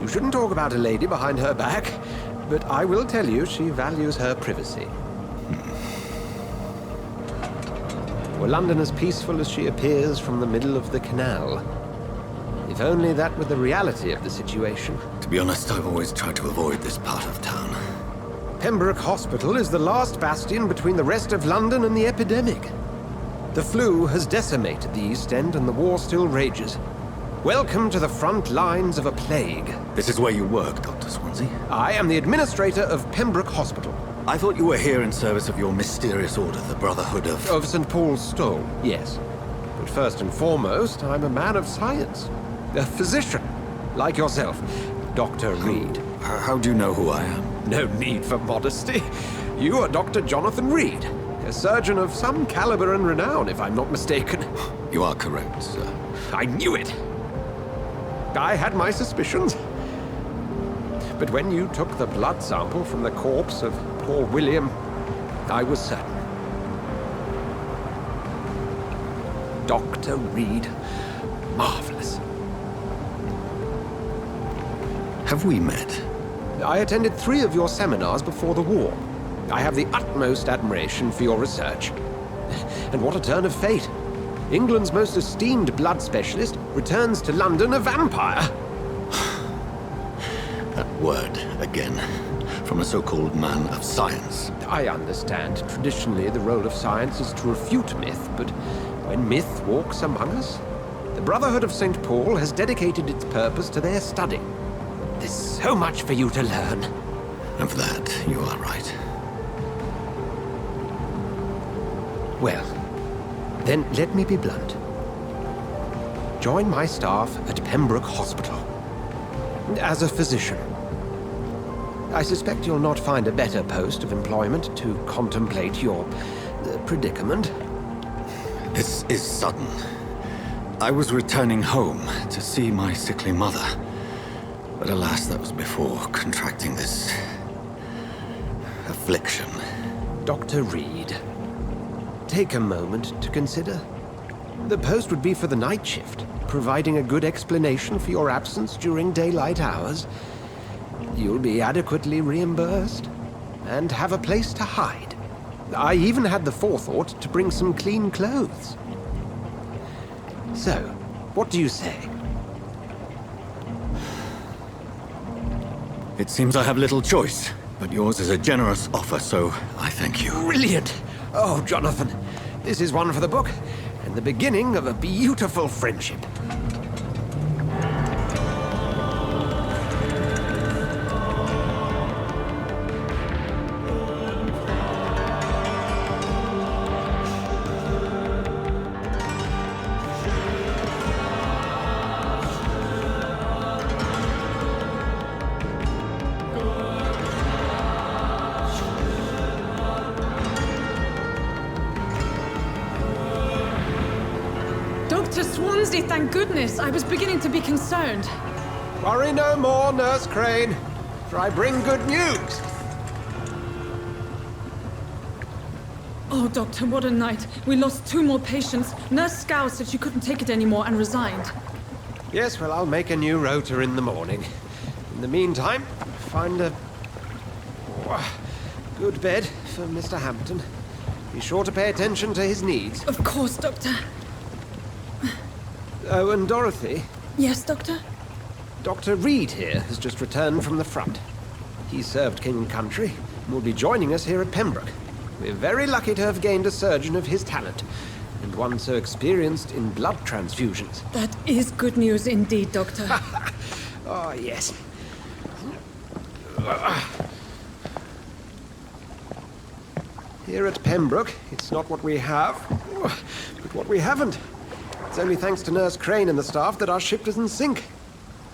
You shouldn't talk about a lady behind her back, but I will tell you she values her privacy. Were London as peaceful as she appears from the middle of the canal? If only that were the reality of the situation. To be honest, I've always tried to avoid this part of town. Pembroke Hospital is the last bastion between the rest of London and the epidemic. The flu has decimated the East End and the war still rages. Welcome to the front lines of a plague. This is where you work, Dr. Swansea? I am the administrator of Pembroke Hospital. I thought you were here in service of your mysterious order, the Brotherhood of... Of St. Paul's Stole, yes. But first and foremost, I'm a man of science. A physician, like yourself, Dr. Reid. How do you know who I am? No need for modesty. You are Dr. Jonathan Reid, a surgeon of some caliber and renown, if I'm not mistaken. You are correct, sir. I knew it! I had my suspicions. But when you took the blood sample from the corpse of poor William, I was certain. Dr. Reid, Marvelous. Have we met? I attended 3 of your seminars before the war. I have the utmost admiration for your research. And what a turn of fate. England's most esteemed blood specialist returns to London a vampire. That word, again. From a so-called man of science. I understand. Traditionally, the role of science is to refute myth, but when myth walks among us, the Brotherhood of St. Paul has dedicated its purpose to their study. There's so much for you to learn. Of that, you are right. Well, then let me be blunt. Join my staff at Pembroke Hospital. As a physician. I suspect you'll not find a better post of employment to contemplate your predicament. This is sudden. I was returning home to see my sickly mother. But alas, that was before contracting this affliction. Dr. Reid, take a moment to consider. The post would be for the night shift, providing a good explanation for your absence during daylight hours. You'll be adequately reimbursed and have a place to hide. I even had the forethought to bring some clean clothes. So, what do you say? It seems I have little choice, but yours is a generous offer, so I thank you. Brilliant! Oh, Jonathan, this is one for the book, and the beginning of a beautiful friendship. Dr. Swansea, thank goodness. I was beginning to be concerned. Worry no more, Nurse Crane, for I bring good news. Oh, Doctor, what a night. We lost 2 more patients. Nurse Scow said she couldn't take it anymore and resigned. Yes, well, I'll make a new rota in the morning. In the meantime, find a good bed for Mr. Hampton. Be sure to pay attention to his needs. Of course, Doctor. Oh, and Dorothy? Yes, Doctor? Dr. Reid here has just returned from the front. He served King and Country and will be joining us here at Pembroke. We're very lucky to have gained a surgeon of his talent, and one so experienced in blood transfusions. That is good news indeed, Doctor. Oh, yes. Here at Pembroke, it's not what we have, but what we haven't. It's only thanks to Nurse Crane and the staff that our ship doesn't sink.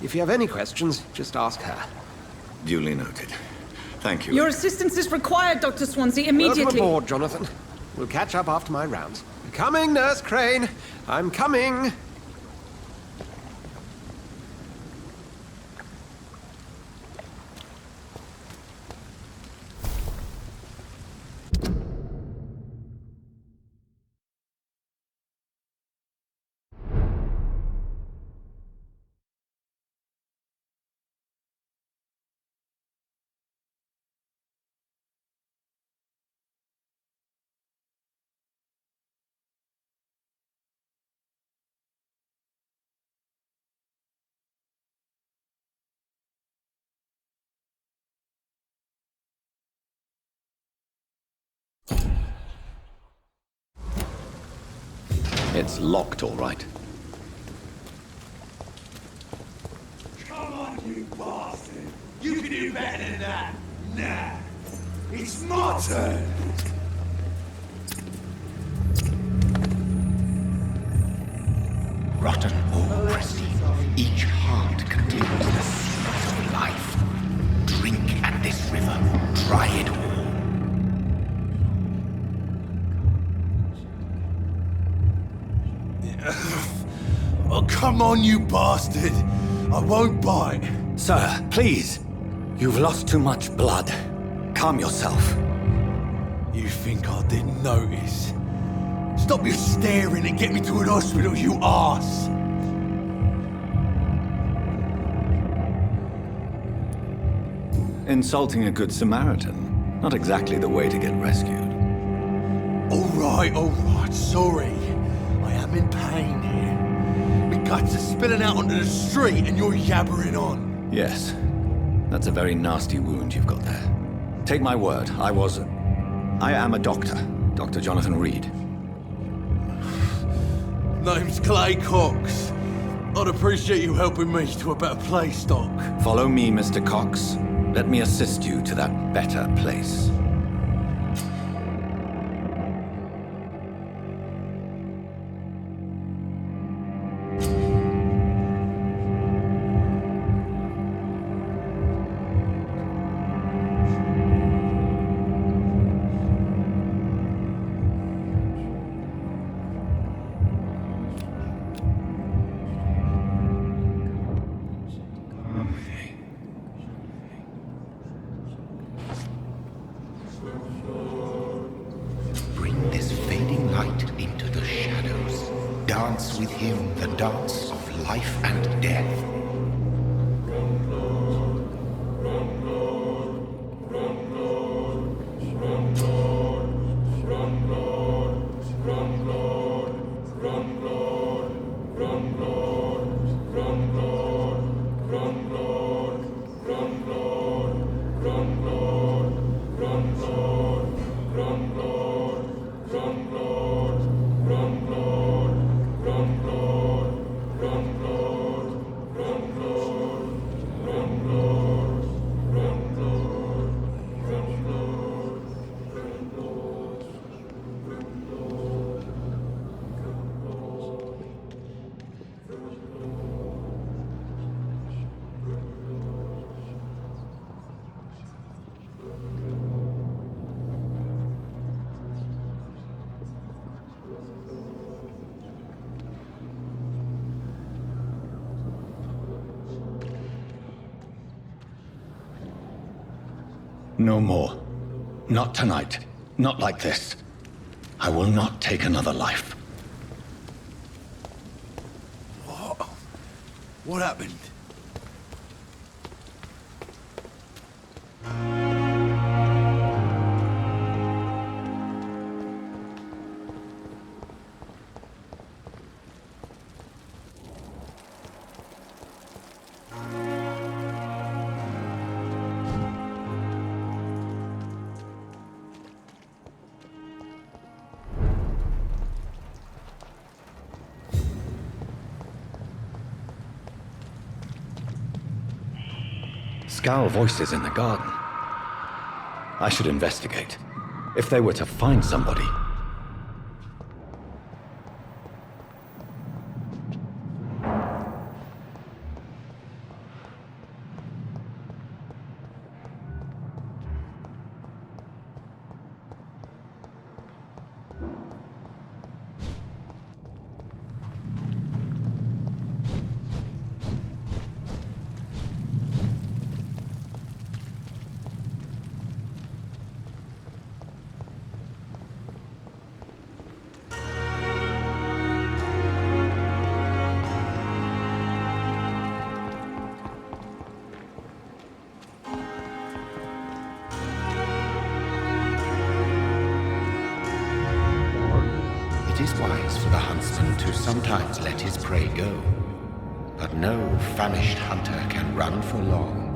If you have any questions, just ask her. Duly noted. Thank you. Your assistance is required, Dr. Swansea, immediately. Welcome aboard, Jonathan. We'll catch up after my rounds. Coming, Nurse Crane. I'm coming. It's locked, all right. Come on, you bastard! You can do better than that! Nah! It's my turn! Rotten or pristine, each heart contains the secret of life. Drink at this river, try it all. Oh, come on, you bastard! I won't bite. Sir, please. You've lost too much blood. Calm yourself. You think I didn't notice? Stop your staring and get me to an hospital, you arse! Insulting a good Samaritan. Not exactly the way to get rescued. All right, sorry. I am in pain here. My guts are spilling out onto the street and you're yabbering on. Yes. That's a very nasty wound you've got there. Take my word, I am a doctor. Dr. Jonathan Reid. Name's Clay Cox. I'd appreciate you helping me to a better place, Doc. Follow me, Mr. Cox. Let me assist you to that better place. Bring this fading light into the shadows. Dance with him the dance of life and death. No more. Not tonight. Not like this. I will not take another life. What happened? Scowl voices in the garden. I should investigate. If they were to find somebody. It is wise for the huntsman to sometimes let his prey go, but no famished hunter can run for long.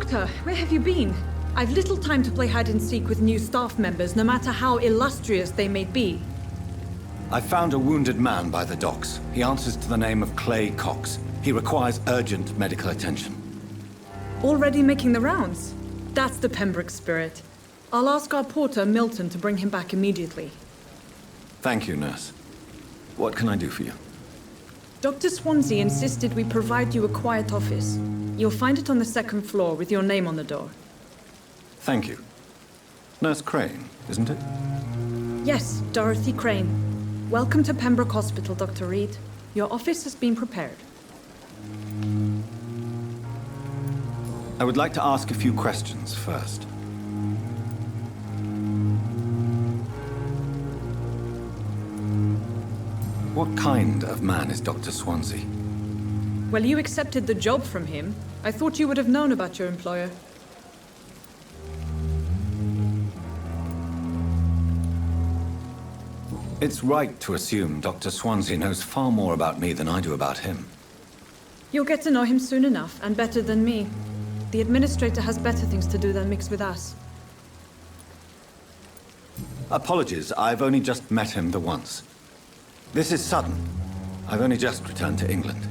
Doctor, where have you been? I've little time to play hide and seek with new staff members, no matter how illustrious they may be. I found a wounded man by the docks. He answers to the name of Clay Cox. He requires urgent medical attention. Already making the rounds? That's the Pembroke spirit. I'll ask our porter, Milton, to bring him back immediately. Thank you, nurse. What can I do for you? Dr. Swansea insisted we provide you a quiet office. You'll find it on the second floor with your name on the door. Thank you. Nurse Crane, isn't it? Yes, Dorothy Crane. Welcome to Pembroke Hospital, Dr. Reid. Your office has been prepared. I would like to ask a few questions first. What kind of man is Dr. Swansea? Well, you accepted the job from him. I thought you would have known about your employer. It's right to assume Dr. Swansea knows far more about me than I do about him. You'll get to know him soon enough, and better than me. The administrator has better things to do than mix with us. Apologies, I've only just met him the once. This is sudden. I've only just returned to England.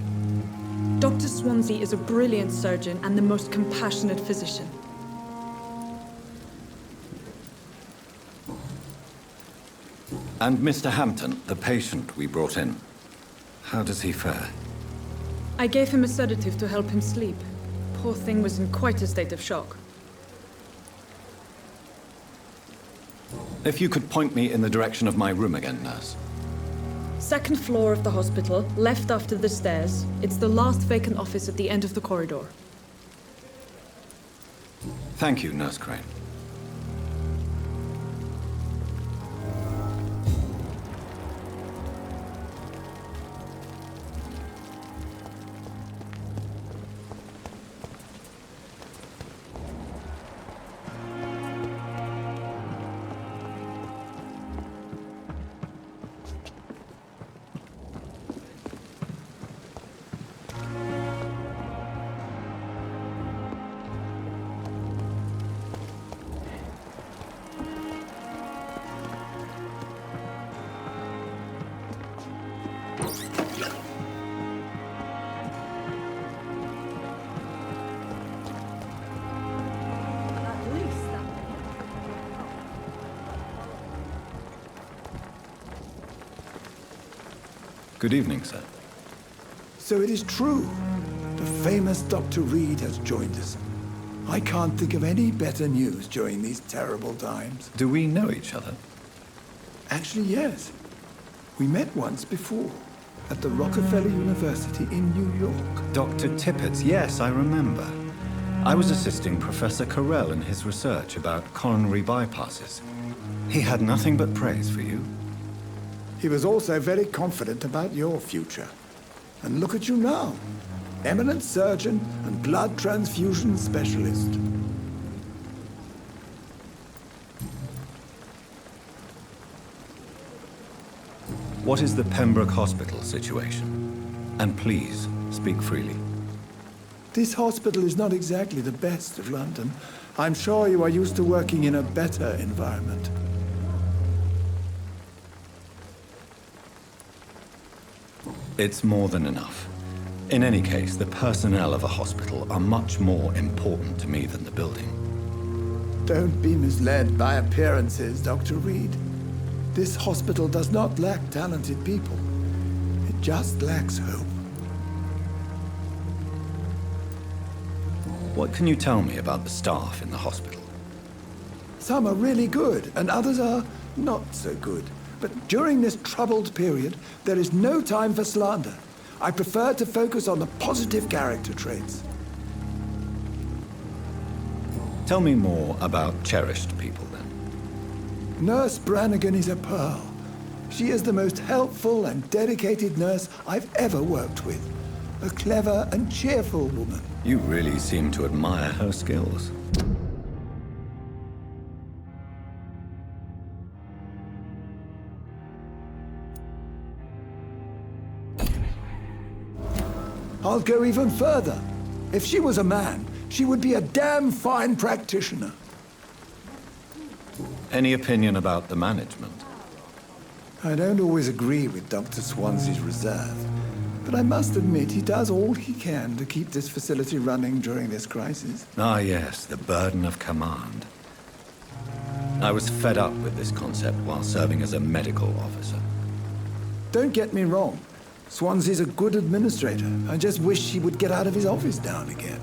Dr. Swansea is a brilliant surgeon and the most compassionate physician. And Mr. Hampton, the patient we brought in, how does he fare? I gave him a sedative to help him sleep. Poor thing was in quite a state of shock. If you could point me in the direction of my room again, nurse. Second floor of the hospital, left after the stairs. It's the last vacant office at the end of the corridor. Thank you, Nurse Crane. Good evening, sir. So it is true. The famous Dr. Reid has joined us. I can't think of any better news during these terrible times. Do we know each other? Actually, yes. We met once before, at the Rockefeller University in New York. Dr. Tippett, yes, I remember. I was assisting Professor Carell in his research about coronary bypasses. He had nothing but praise for you. He was also very confident about your future. And look at you now. Eminent surgeon and blood transfusion specialist. What is the Pembroke Hospital situation? And please, speak freely. This hospital is not exactly the best of London. I'm sure you are used to working in a better environment. It's more than enough. In any case, the personnel of a hospital are much more important to me than the building. Don't be misled by appearances, Dr. Reid. This hospital does not lack talented people. It just lacks hope. What can you tell me about the staff in the hospital? Some are really good, and others are not so good. But during this troubled period, there is no time for slander. I prefer to focus on the positive character traits. Tell me more about cherished people, then. Nurse Brannigan is a pearl. She is the most helpful and dedicated nurse I've ever worked with. A clever and cheerful woman. You really seem to admire her skills. I'll go even further. If she was a man, She would be a damn fine practitioner. Any opinion about the management? I don't always agree with Dr. Swansea's reserve, but I must admit he does all he can to keep this facility running during this crisis. Ah, yes, the burden of command. I was fed up with this concept while serving as a medical officer. Don't get me wrong. Swansea's a good administrator. I just wish he would get out of his office now and again.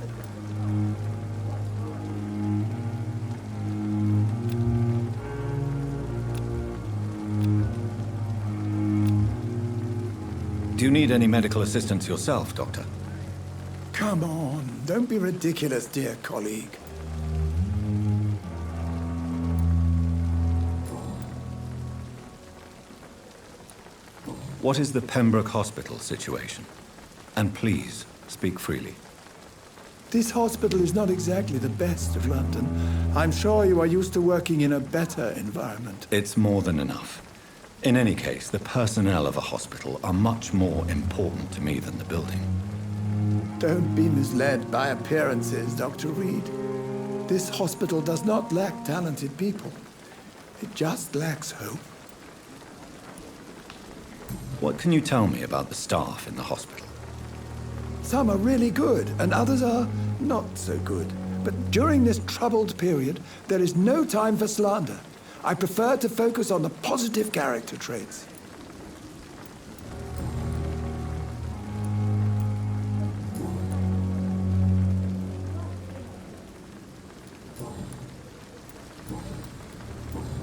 Do you need any medical assistance yourself, Doctor? Come on, don't be ridiculous, dear colleague. What is the Pembroke Hospital situation? And please, speak freely. This hospital is not exactly the best of London. I'm sure you are used to working in a better environment. It's more than enough. In any case, the personnel of a hospital are much more important to me than the building. Don't be misled by appearances, Dr. Reid. This hospital does not lack talented people. It just lacks hope. What can you tell me about the staff in the hospital? Some are really good, and others are not so good. But during this troubled period, there is no time for slander. I prefer to focus on the positive character traits.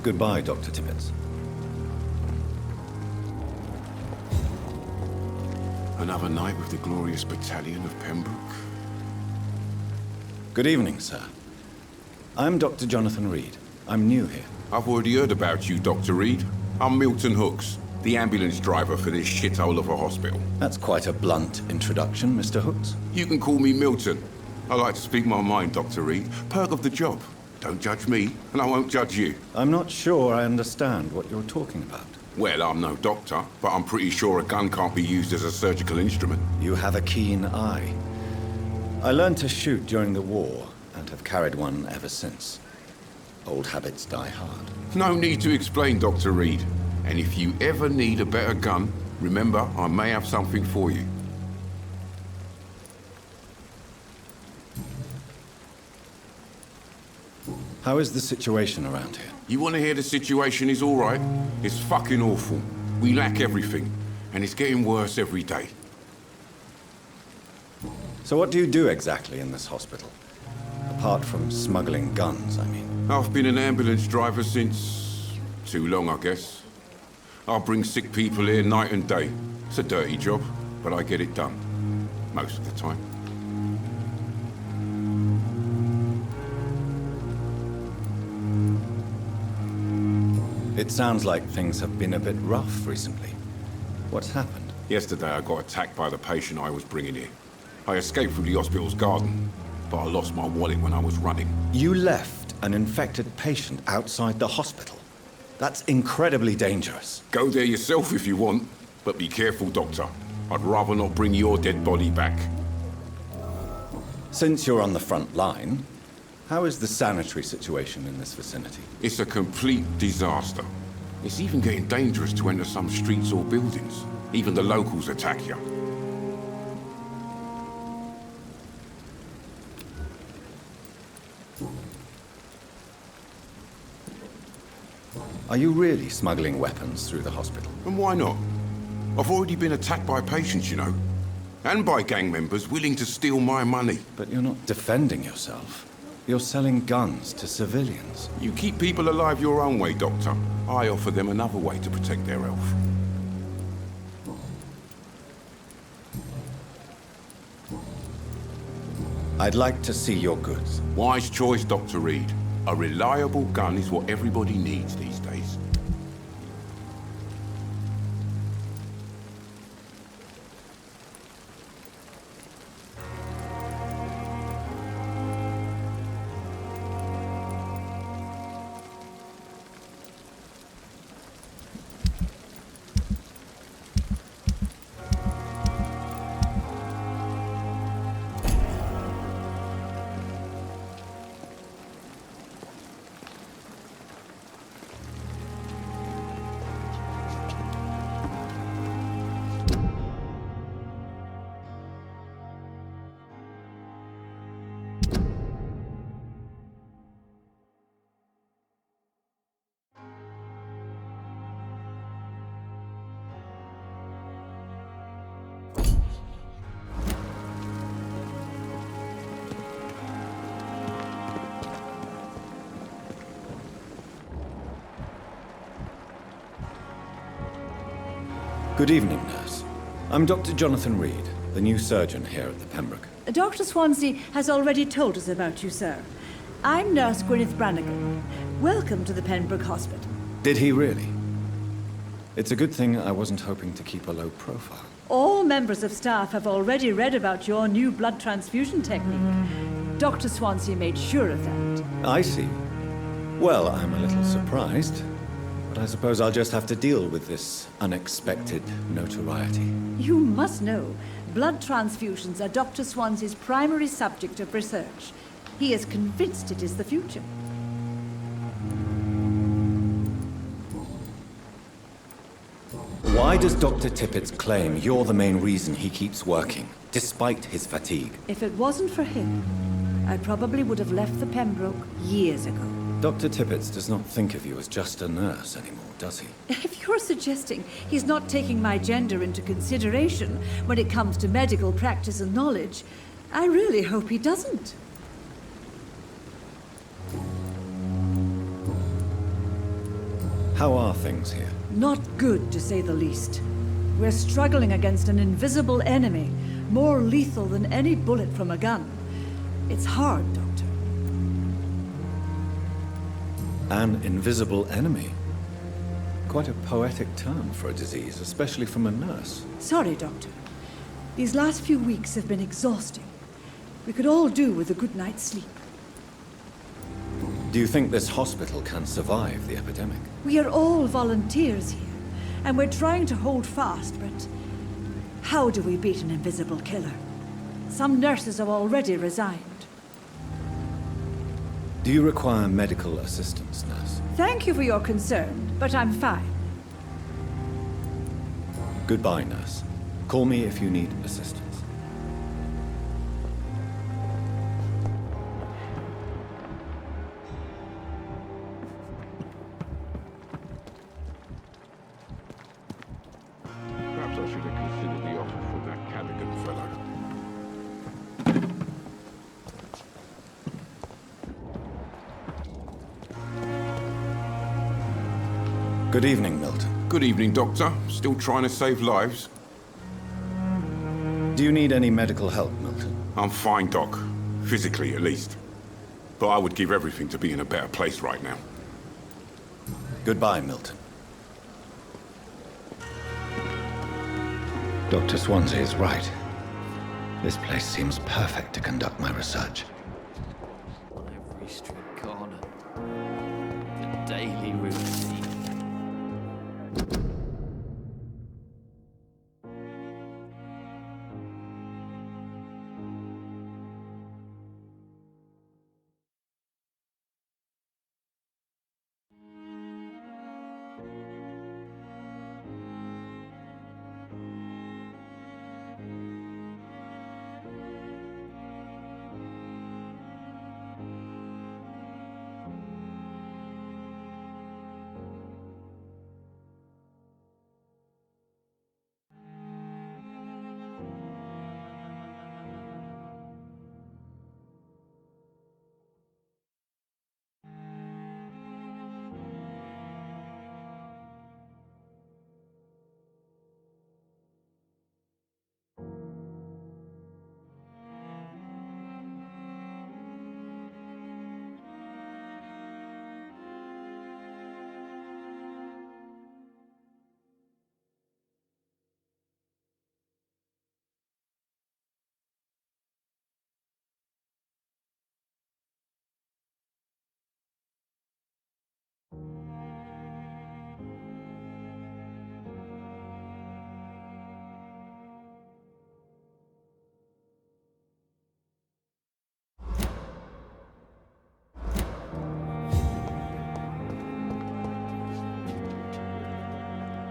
Goodbye, Dr. Tibbets. Another night with the glorious battalion of Pembroke. Good evening, sir. I'm Dr. Jonathan Reid. I'm new here. I've already heard about you, Dr. Reid. I'm Milton Hooks, the ambulance driver for this shithole of a hospital. That's quite a blunt introduction, Mr. Hooks. You can call me Milton. I like to speak my mind, Dr. Reid. Perk of the job. Don't judge me, and I won't judge you. I'm not sure I understand what you're talking about. Well, I'm no doctor, but I'm pretty sure a gun can't be used as a surgical instrument. You have a keen eye. I learned to shoot during the war, and have carried one ever since. Old habits die hard. No need to explain, Dr. Reid. And if you ever need a better gun, remember, I may have something for you. How is the situation around here? You want to hear the situation is all right? It's fucking awful. We lack everything, and it's getting worse every day. So what do you do exactly in this hospital? Apart from smuggling guns, I mean. I've been an ambulance driver since... too long, I guess. I bring sick people here night and day. It's a dirty job, but I get it done. Most of the time. It sounds like things have been a bit rough recently. What's happened? Yesterday I got attacked by the patient I was bringing here. I escaped through the hospital's garden, but I lost my wallet when I was running. You left an infected patient outside the hospital? That's incredibly dangerous. Go there yourself if you want, but be careful, Doctor. I'd rather not bring your dead body back. Since you're on the front line, how is the sanitary situation in this vicinity? It's a complete disaster. It's even getting dangerous to enter some streets or buildings. Even the locals attack you. Are you really smuggling weapons through the hospital? And why not? I've already been attacked by patients, you know. And by gang members willing to steal my money. But you're not defending yourself. You're selling guns to civilians. You keep people alive your own way, Doctor. I offer them another way to protect their health. I'd like to see your goods. Wise choice, Dr. Reid. A reliable gun is what everybody needs these days. Good evening, nurse. I'm Dr. Jonathan Reid, the new surgeon here at the Pembroke. Dr. Swansea has already told us about you, sir. I'm Nurse Gwyneth Brannigan. Welcome to the Pembroke Hospital. Did he really? It's a good thing I wasn't hoping to keep a low profile. All members of staff have already read about your new blood transfusion technique. Dr. Swansea made sure of that. I see. Well, I'm a little surprised, but I suppose I'll just have to deal with this unexpected notoriety. You must know, blood transfusions are Dr. Swansea's primary subject of research. He is convinced it is the future. Why does Dr. Tippett's claim you're the main reason he keeps working, despite his fatigue? If it wasn't for him, I probably would have left the Pembroke years ago. Dr. Tippett does not think of you as just a nurse anymore, does he? If you're suggesting he's not taking my gender into consideration when it comes to medical practice and knowledge, I really hope he doesn't. How are things here? Not good, to say the least. We're struggling against an invisible enemy, more lethal than any bullet from a gun. It's hard, Doctor. An invisible enemy? Quite a poetic term for a disease, especially from a nurse. Sorry, Doctor. These last few weeks have been exhausting. We could all do with a good night's sleep. Do you think this hospital can survive the epidemic? We are all volunteers here, and we're trying to hold fast, but how do we beat an invisible killer? Some nurses have already resigned. Do you require medical assistance, nurse? Thank you for your concern, but I'm fine. Goodbye, nurse. Call me if you need assistance. Perhaps I should have considered the offer from that Callaghan fellow. Good evening, Milton. Good evening, Doctor. Still trying to save lives? Do you need any medical help, Milton? I'm fine, Doc. Physically, at least. But I would give everything to be in a better place right now. Goodbye, Milton. Dr. Swansea is right. This place seems perfect to conduct my research. On every street corner. The daily routine.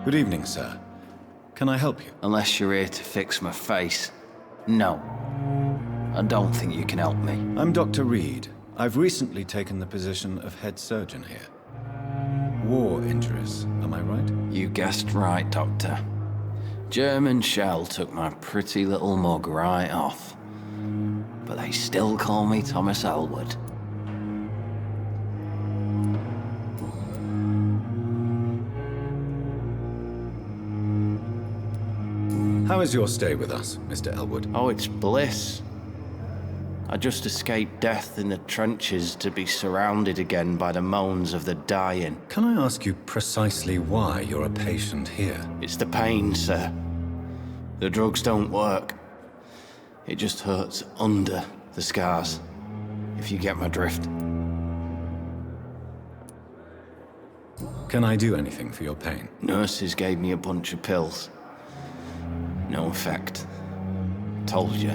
Good evening, sir. Can I help you? Unless you're here to fix my face. No. I don't think you can help me. I'm Dr. Reid. I've recently taken the position of head surgeon here. War injuries, am I right? You guessed right, Doctor. German shell took my pretty little mug right off. But they still call me Thomas Elwood. How is your stay with us, Mr. Elwood? Oh, it's bliss. I just escaped death in the trenches to be surrounded again by the moans of the dying. Can I ask you precisely why you're a patient here? It's the pain, sir. The drugs don't work. It just hurts under the scars, if you get my drift. Can I do anything for your pain? Nurses gave me a bunch of pills. No effect. Told you.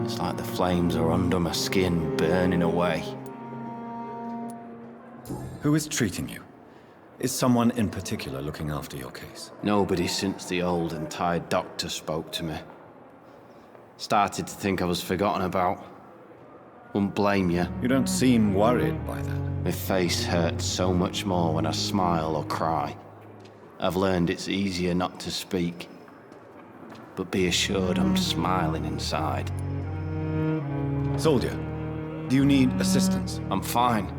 It's like the flames are under my skin, burning away. Who is treating you? Is someone in particular looking after your case? Nobody since the old and tired doctor spoke to me. Started to think I was forgotten about. Wouldn't blame you. You don't seem worried by that. My face hurts so much more when I smile or cry. I've learned it's easier not to speak. But be assured I'm smiling inside. Soldier, do you need assistance? I'm fine.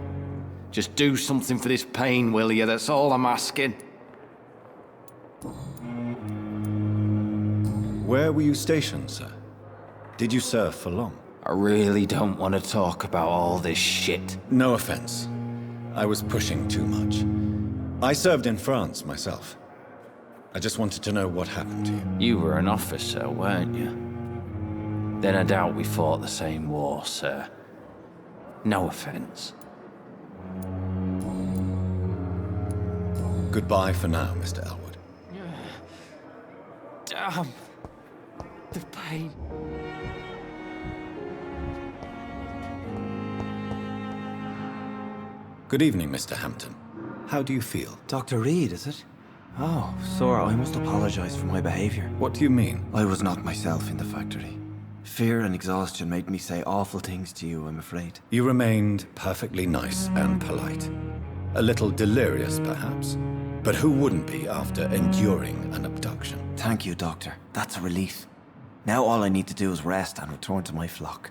Just do something for this pain, will you? That's all I'm asking. Where were you stationed, sir? Did you serve for long? I really don't want to talk about all this shit. No offense. I was pushing too much. I served in France myself. I just wanted to know what happened to you. You were an officer, weren't you? Then I doubt we fought the same war, sir. No offense. Goodbye for now, Mr. Elwood. Damn. The pain. Good evening, Mr. Hampton. How do you feel? Dr. Reid, is it? Oh, sir, I must apologize for my behavior. What do you mean? I was not myself in the factory. Fear and exhaustion made me say awful things to you, I'm afraid. You remained perfectly nice and polite. A little delirious, perhaps. But who wouldn't be after enduring an abduction? Thank you, Doctor. That's a relief. Now all I need to do is rest and return to my flock.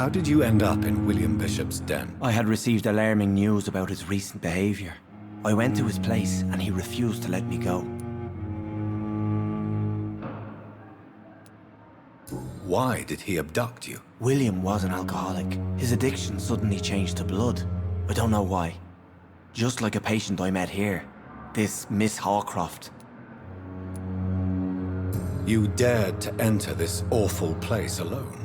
How did you end up in William Bishop's den? I had received alarming news about his recent behavior. I went to his place and he refused to let me go. Why did he abduct you? William was an alcoholic. His addiction suddenly changed to blood. I don't know why. Just like a patient I met here. This Miss Hawcroft. You dared to enter this awful place alone.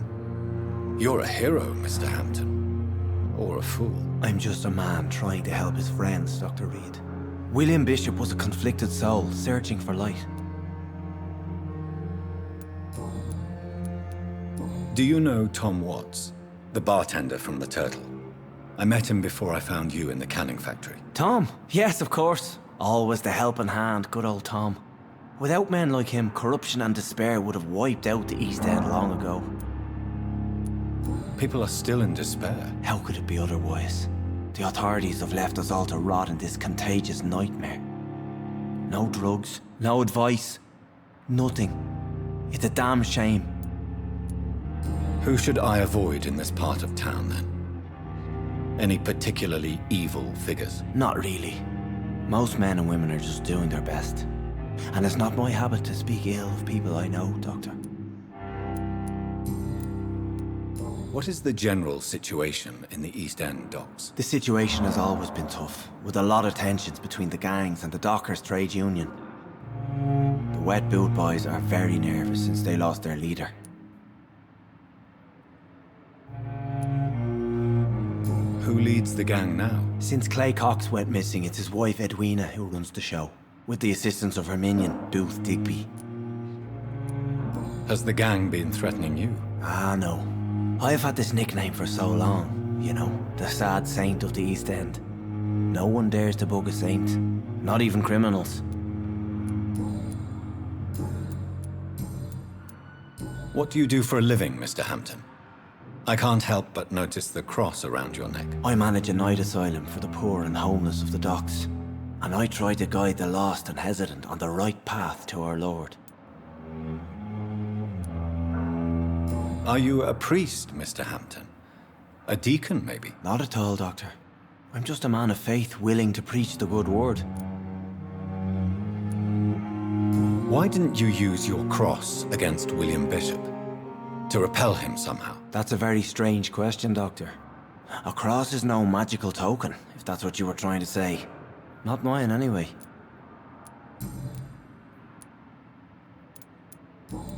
You're a hero, Mr. Hampton. Or a fool. I'm just a man trying to help his friends, Dr. Reid. William Bishop was a conflicted soul, searching for light. Do you know Tom Watts, the bartender from the Turtle? I met him before I found you in the canning factory. Tom? Yes, of course. Always the helping hand, good old Tom. Without men like him, corruption and despair would have wiped out the East End long ago. People are still in despair. How could it be otherwise? The authorities have left us all to rot in this contagious nightmare. No drugs, no advice, nothing. It's a damn shame. Who should I avoid in this part of town, then? Any particularly evil figures? Not really. Most men and women are just doing their best. And it's not my habit to speak ill of people I know, Doctor. What is the general situation in the East End docks? The situation has always been tough, with a lot of tensions between the gangs and the Dockers' trade union. The Wet Boot Boys are very nervous since they lost their leader. Who leads the gang now? Since Clay Cox went missing, it's his wife Edwina who runs the show, with the assistance of her minion, Booth Digby. Has the gang been threatening you? Ah, no. I've had this nickname for so long, you know, the sad saint of the East End. No one dares to bug a saint, not even criminals. What do you do for a living, Mr. Hampton? I can't help but notice the cross around your neck. I manage a night asylum for the poor and homeless of the docks, and I try to guide the lost and hesitant on the right path to our Lord. Are you a priest, Mr. Hampton? A deacon, maybe? Not at all, Doctor. I'm just a man of faith willing to preach the good word. Why didn't you use your cross against William Bishop? To repel him somehow? That's a very strange question, Doctor. A cross is no magical token, if that's what you were trying to say. Not mine, anyway.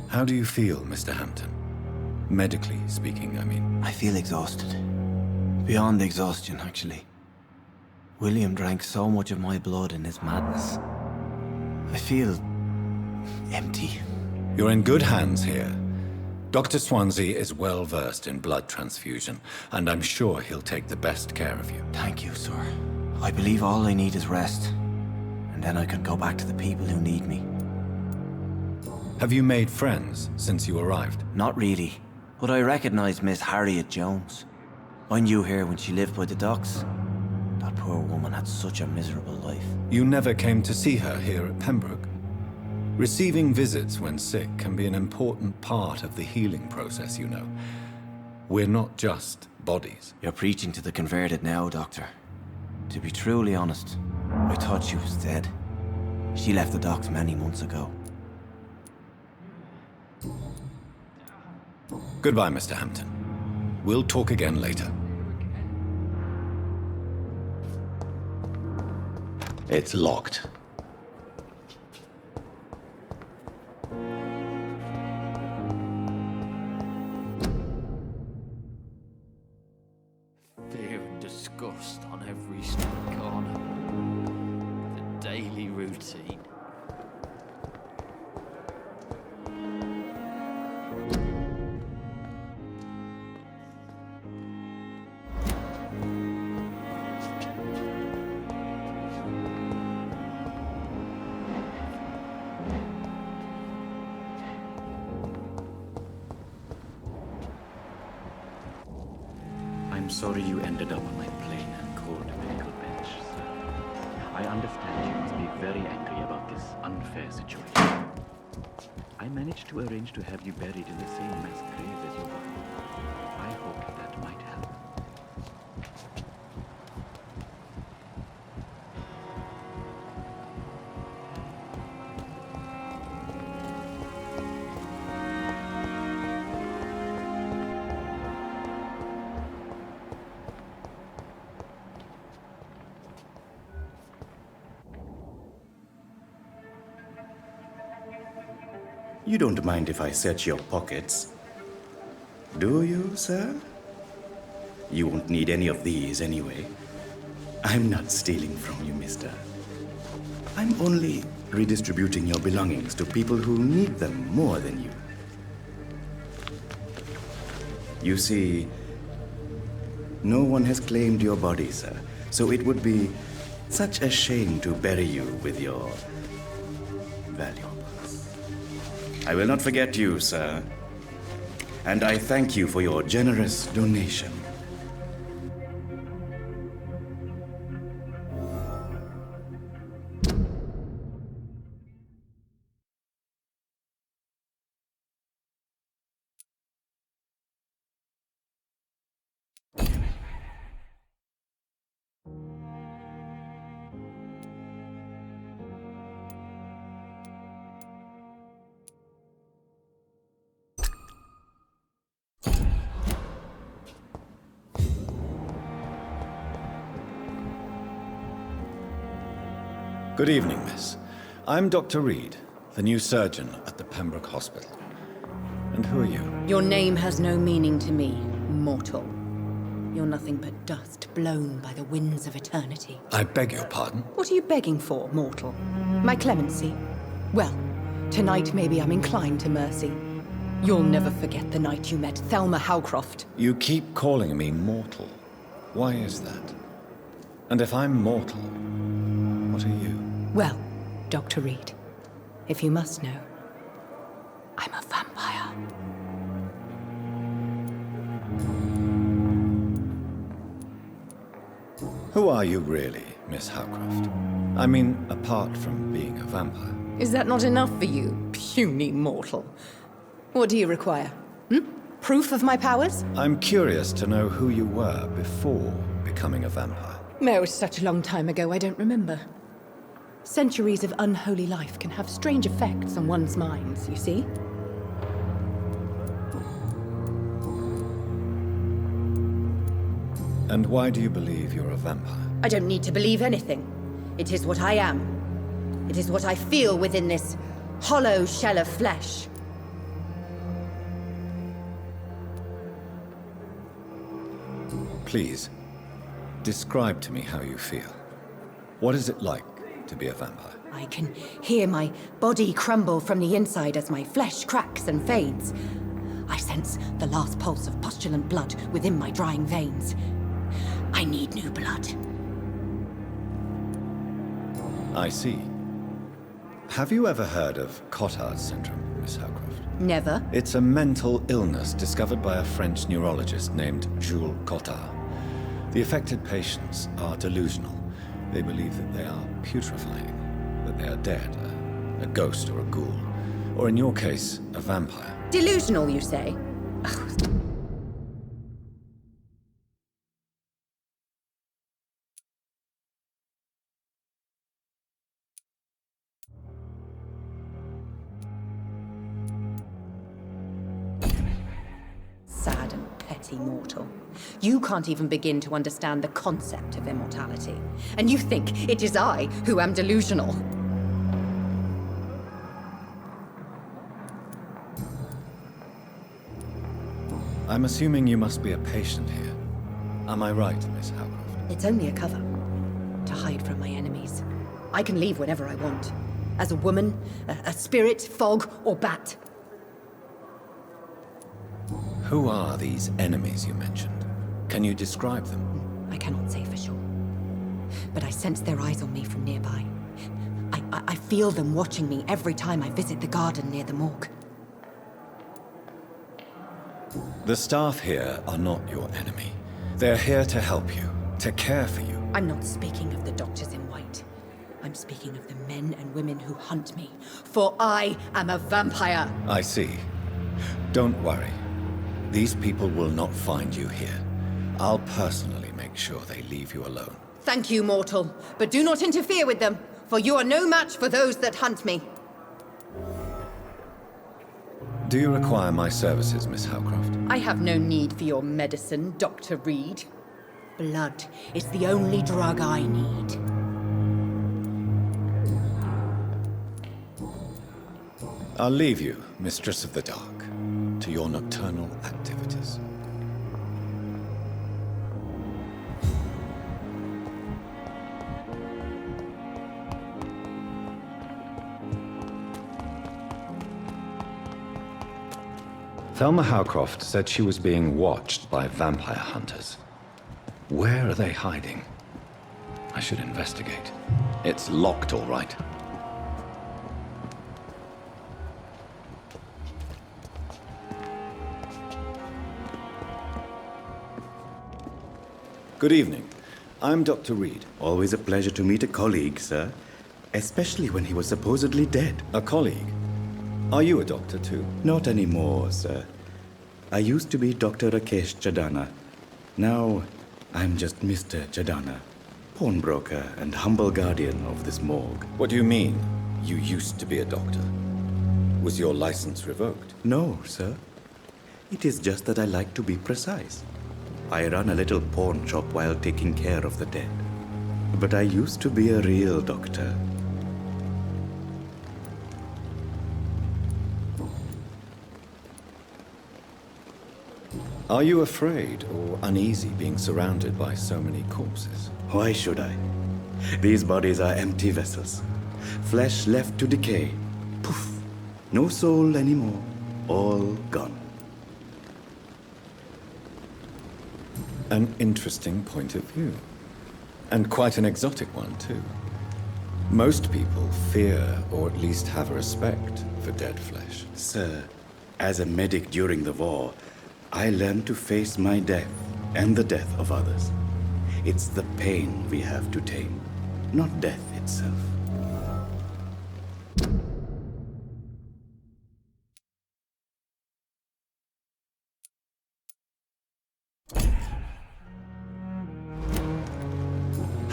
How do you feel, Mr. Hampton? Medically speaking, I mean. I feel exhausted. Beyond exhaustion, actually. William drank so much of my blood in his madness. I feel empty. You're in good hands here. Dr. Swansea is well versed in blood transfusion, and I'm sure he'll take the best care of you. Thank you, sir. I believe all I need is rest. And then I can go back to the people who need me. Have you made friends since you arrived? Not really, but I recognize Miss Harriet Jones. I knew her when she lived by the docks. That poor woman had such a miserable life. You never came to see her here at Pembroke? Receiving visits when sick can be an important part of the healing process, you know. We're not just bodies. You're preaching to the converted now, Doctor. To be truly honest, I thought she was dead. She left the docks many months ago. Goodbye, Mr. Hampton. We'll talk again later. It's locked. Fear and disgust on every street corner. The daily routine. I'm sorry you ended up on my plain and cold medical bench, sir. I understand you must be very angry about this unfair situation. I managed to arrange to have you buried in the same mass grave as your wife. I hope that might help. You don't mind if I search your pockets, do you, sir? You won't need any of these anyway. I'm not stealing from you, mister. I'm only redistributing your belongings to people who need them more than you. You see, no one has claimed your body, sir, so it would be such a shame to bury you with your valuables. I will not forget you, sir. And I thank you for your generous donation. Good evening, miss. I'm Dr. Reid, the new surgeon at the Pembroke Hospital. And who are you? Your name has no meaning to me, mortal. You're nothing but dust blown by the winds of eternity. I beg your pardon? What are you begging for, mortal? My clemency? Well, tonight maybe I'm inclined to mercy. You'll never forget the night you met Thelma Howcroft. You keep calling me mortal. Why is that? And if I'm mortal, what are you? Well, Dr. Reid, if you must know, I'm a vampire. Who are you really, Miss Howcroft? I mean, apart from being a vampire. Is that not enough for you, puny mortal? What do you require? proof of my powers? I'm curious to know who you were before becoming a vampire. No, it was such a long time ago, I don't remember. Centuries of unholy life can have strange effects on one's minds, you see? And why do you believe you're a vampire? I don't need to believe anything. It is what I am. It is what I feel within this hollow shell of flesh. Please, describe to me how you feel. What is it like to be a vampire? I can hear my body crumble from the inside as my flesh cracks and fades. I sense the last pulse of postulant blood within my drying veins. I need new blood. I see. Have you ever heard of Cotard's syndrome, Miss Howcroft? Never. It's a mental illness discovered by a French neurologist named Jules Cotard. The affected patients are delusional. They believe that they are putrefying, that they are dead, a ghost or a ghoul, or in your case, a vampire. Delusional, you say? Sad and petty mortal. You can't even begin to understand the concept of immortality. And you think it is I who am delusional. I'm assuming you must be a patient here. Am I right, Miss Howcroft? It's only a cover. To hide from my enemies. I can leave whenever I want. As a woman, a spirit, fog, or bat. Who are these enemies you mentioned? Can you describe them? I cannot say for sure. But I sense their eyes on me from nearby. I feel them watching me every time I visit the garden near the morgue. The staff here are not your enemy. They're here to help you, to care for you. I'm not speaking of the doctors in white. I'm speaking of the men and women who hunt me. For I am a vampire! I see. Don't worry. These people will not find you here. I'll personally make sure they leave you alone. Thank you, mortal. But do not interfere with them, for you are no match for those that hunt me. Do you require my services, Miss Howcroft? I have no need for your medicine, Dr. Reid. Blood is the only drug I need. I'll leave you, Mistress of the Dark, to your nocturnal activities. Thelma Howcroft said she was being watched by vampire hunters. Where are they hiding? I should investigate. It's locked, all right. Good evening. I'm Dr. Reid. Always a pleasure to meet a colleague, sir. Especially when he was supposedly dead. A colleague? Are you a doctor too? Not anymore, sir. I used to be Dr. Rakesh Chadana. Now, I'm just Mr. Chadana, pawnbroker and humble guardian of this morgue. What do you mean, you used to be a doctor? Was your license revoked? No, sir. It is just that I like to be precise. I run a little pawn shop while taking care of the dead. But I used to be a real doctor. Are you afraid or uneasy being surrounded by so many corpses? Why should I? These bodies are empty vessels. Flesh left to decay. Poof. No soul anymore. All gone. An interesting point of view. And quite an exotic one, too. Most people fear, or at least have a respect, for dead flesh. Sir, as a medic during the war, I learned to face my death and the death of others. It's the pain we have to tame, not death itself.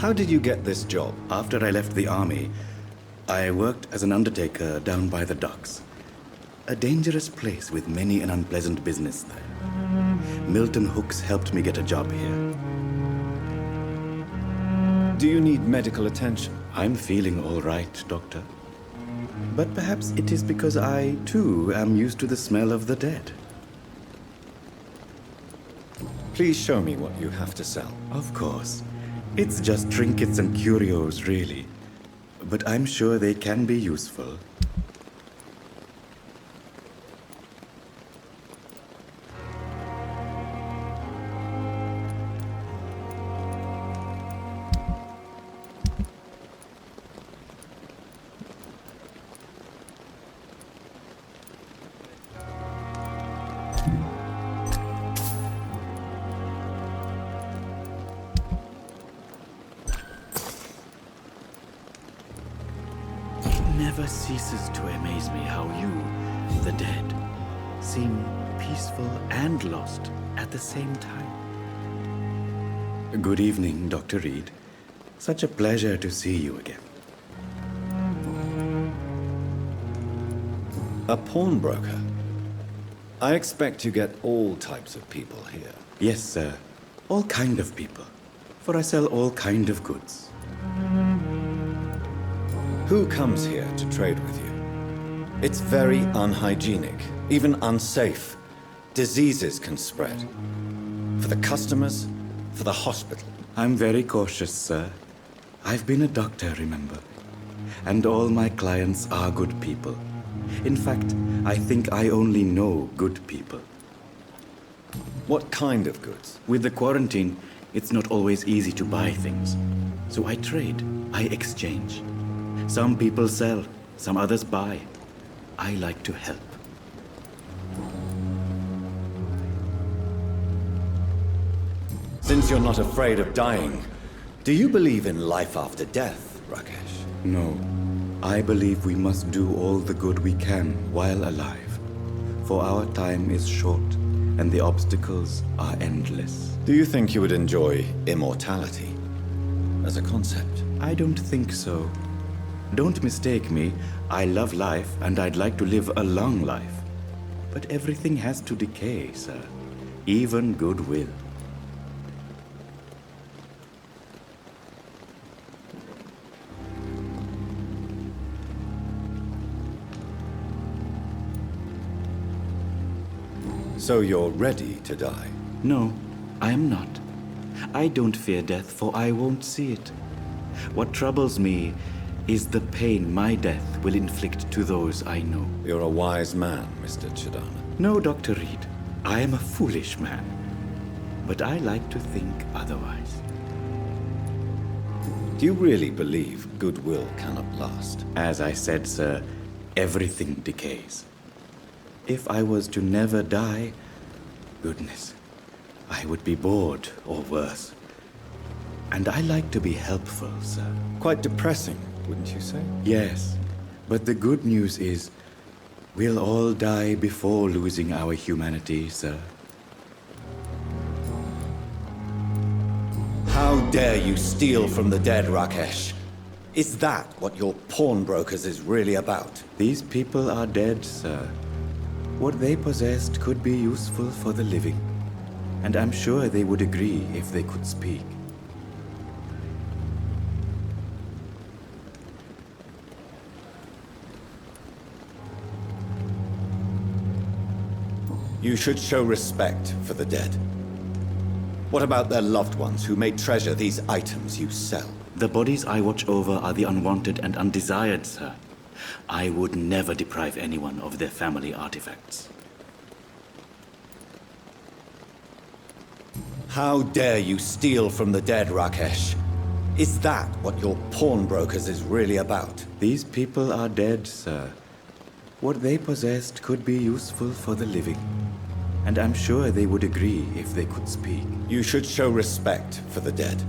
How did you get this job? After I left the army, I worked as an undertaker down by the docks. A dangerous place with many an unpleasant business there. Milton Hooks helped me get a job here. Do you need medical attention? I'm feeling all right, Doctor. But perhaps it is because I, too, am used to the smell of the dead. Please show me what you have to sell. Of course. It's just trinkets and curios, really. But I'm sure they can be useful. Never ceases to amaze me how you, the dead, seem peaceful and lost at the same time. Good evening, Dr. Reid. Such a pleasure to see you again. A pawnbroker? I expect you get all types of people here. Yes, sir. All kind of people. For I sell all kind of goods. Who comes here to trade with you? It's very unhygienic, even unsafe. Diseases can spread. For the customers, for the hospital. I'm very cautious, sir. I've been a doctor, remember? And all my clients are good people. In fact, I think I only know good people. What kind of goods? With the quarantine, it's not always easy to buy things. So I trade, I exchange. Some people sell, some others buy. I like to help. Since you're not afraid of dying, do you believe in life after death, Rakesh? No. I believe we must do all the good we can while alive. For our time is short, and the obstacles are endless. Do you think you would enjoy immortality as a concept? I don't think so. Don't mistake me. I love life, and I'd like to live a long life. But everything has to decay, sir. Even goodwill. So you're ready to die? No, I am not. I don't fear death, for I won't see it. What troubles me is the pain my death will inflict to those I know. You're a wise man, Mr. Chidana. No, Dr. Reid. I am a foolish man. But I like to think otherwise. Do you really believe goodwill cannot last? As I said, sir, everything decays. If I was to never die, goodness, I would be bored or worse. And I like to be helpful, sir. Quite depressing, wouldn't you say? Yes, but the good news is we'll all die before losing our humanity, sir. How dare you steal from the dead, Rakesh? Is that what your pawnbrokers is really about? These people are dead, sir. What they possessed could be useful for the living. And I'm sure they would agree if they could speak. You should show respect for the dead. What about their loved ones who may treasure these items you sell? The bodies I watch over are the unwanted and undesired, sir. I would never deprive anyone of their family artifacts. How dare you steal from the dead, Rakesh? Is that what your pawnbrokers is really about? These people are dead, sir. What they possessed could be useful for the living. And I'm sure they would agree if they could speak. You should show respect for the dead.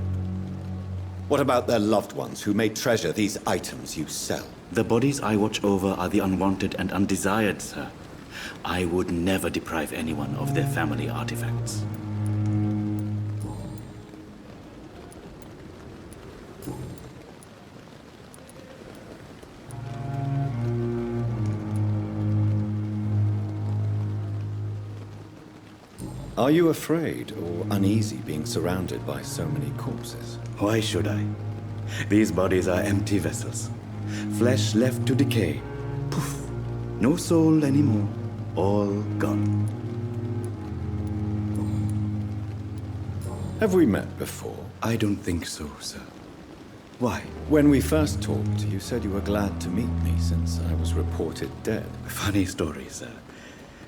What about their loved ones who may treasure these items you sell? The bodies I watch over are the unwanted and undesired, sir. I would never deprive anyone of their family artifacts. Are you afraid or uneasy being surrounded by so many corpses? Why should I? These bodies are empty vessels. Flesh left to decay. Poof. No soul anymore. All gone. Have we met before? I don't think so, sir. Why? When we first talked, you said you were glad to meet me since I was reported dead. Funny story, sir.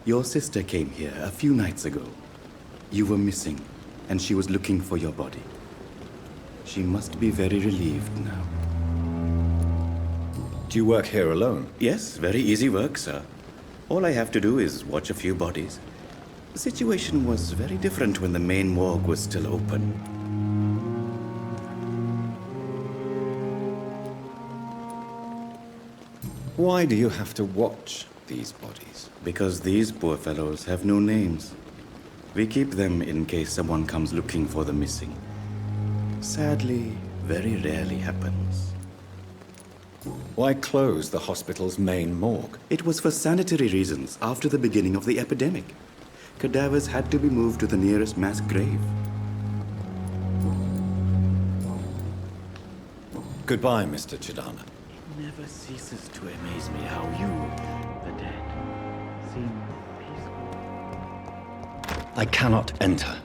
Your sister came here a few nights ago. You were missing, and she was looking for your body. She must be very relieved now. Do you work here alone? Yes, very easy work, sir. All I have to do is watch a few bodies. The situation was very different when the main morgue was still open. Why do you have to watch these bodies? Because these poor fellows have no names. We keep them in case someone comes looking for the missing. Sadly, very rarely happens. Why close the hospital's main morgue? It was for sanitary reasons after the beginning of the epidemic. Cadavers had to be moved to the nearest mass grave. Goodbye, Mr. Chidana. It never ceases to amaze me how you, the dead, seem peaceful. I cannot enter.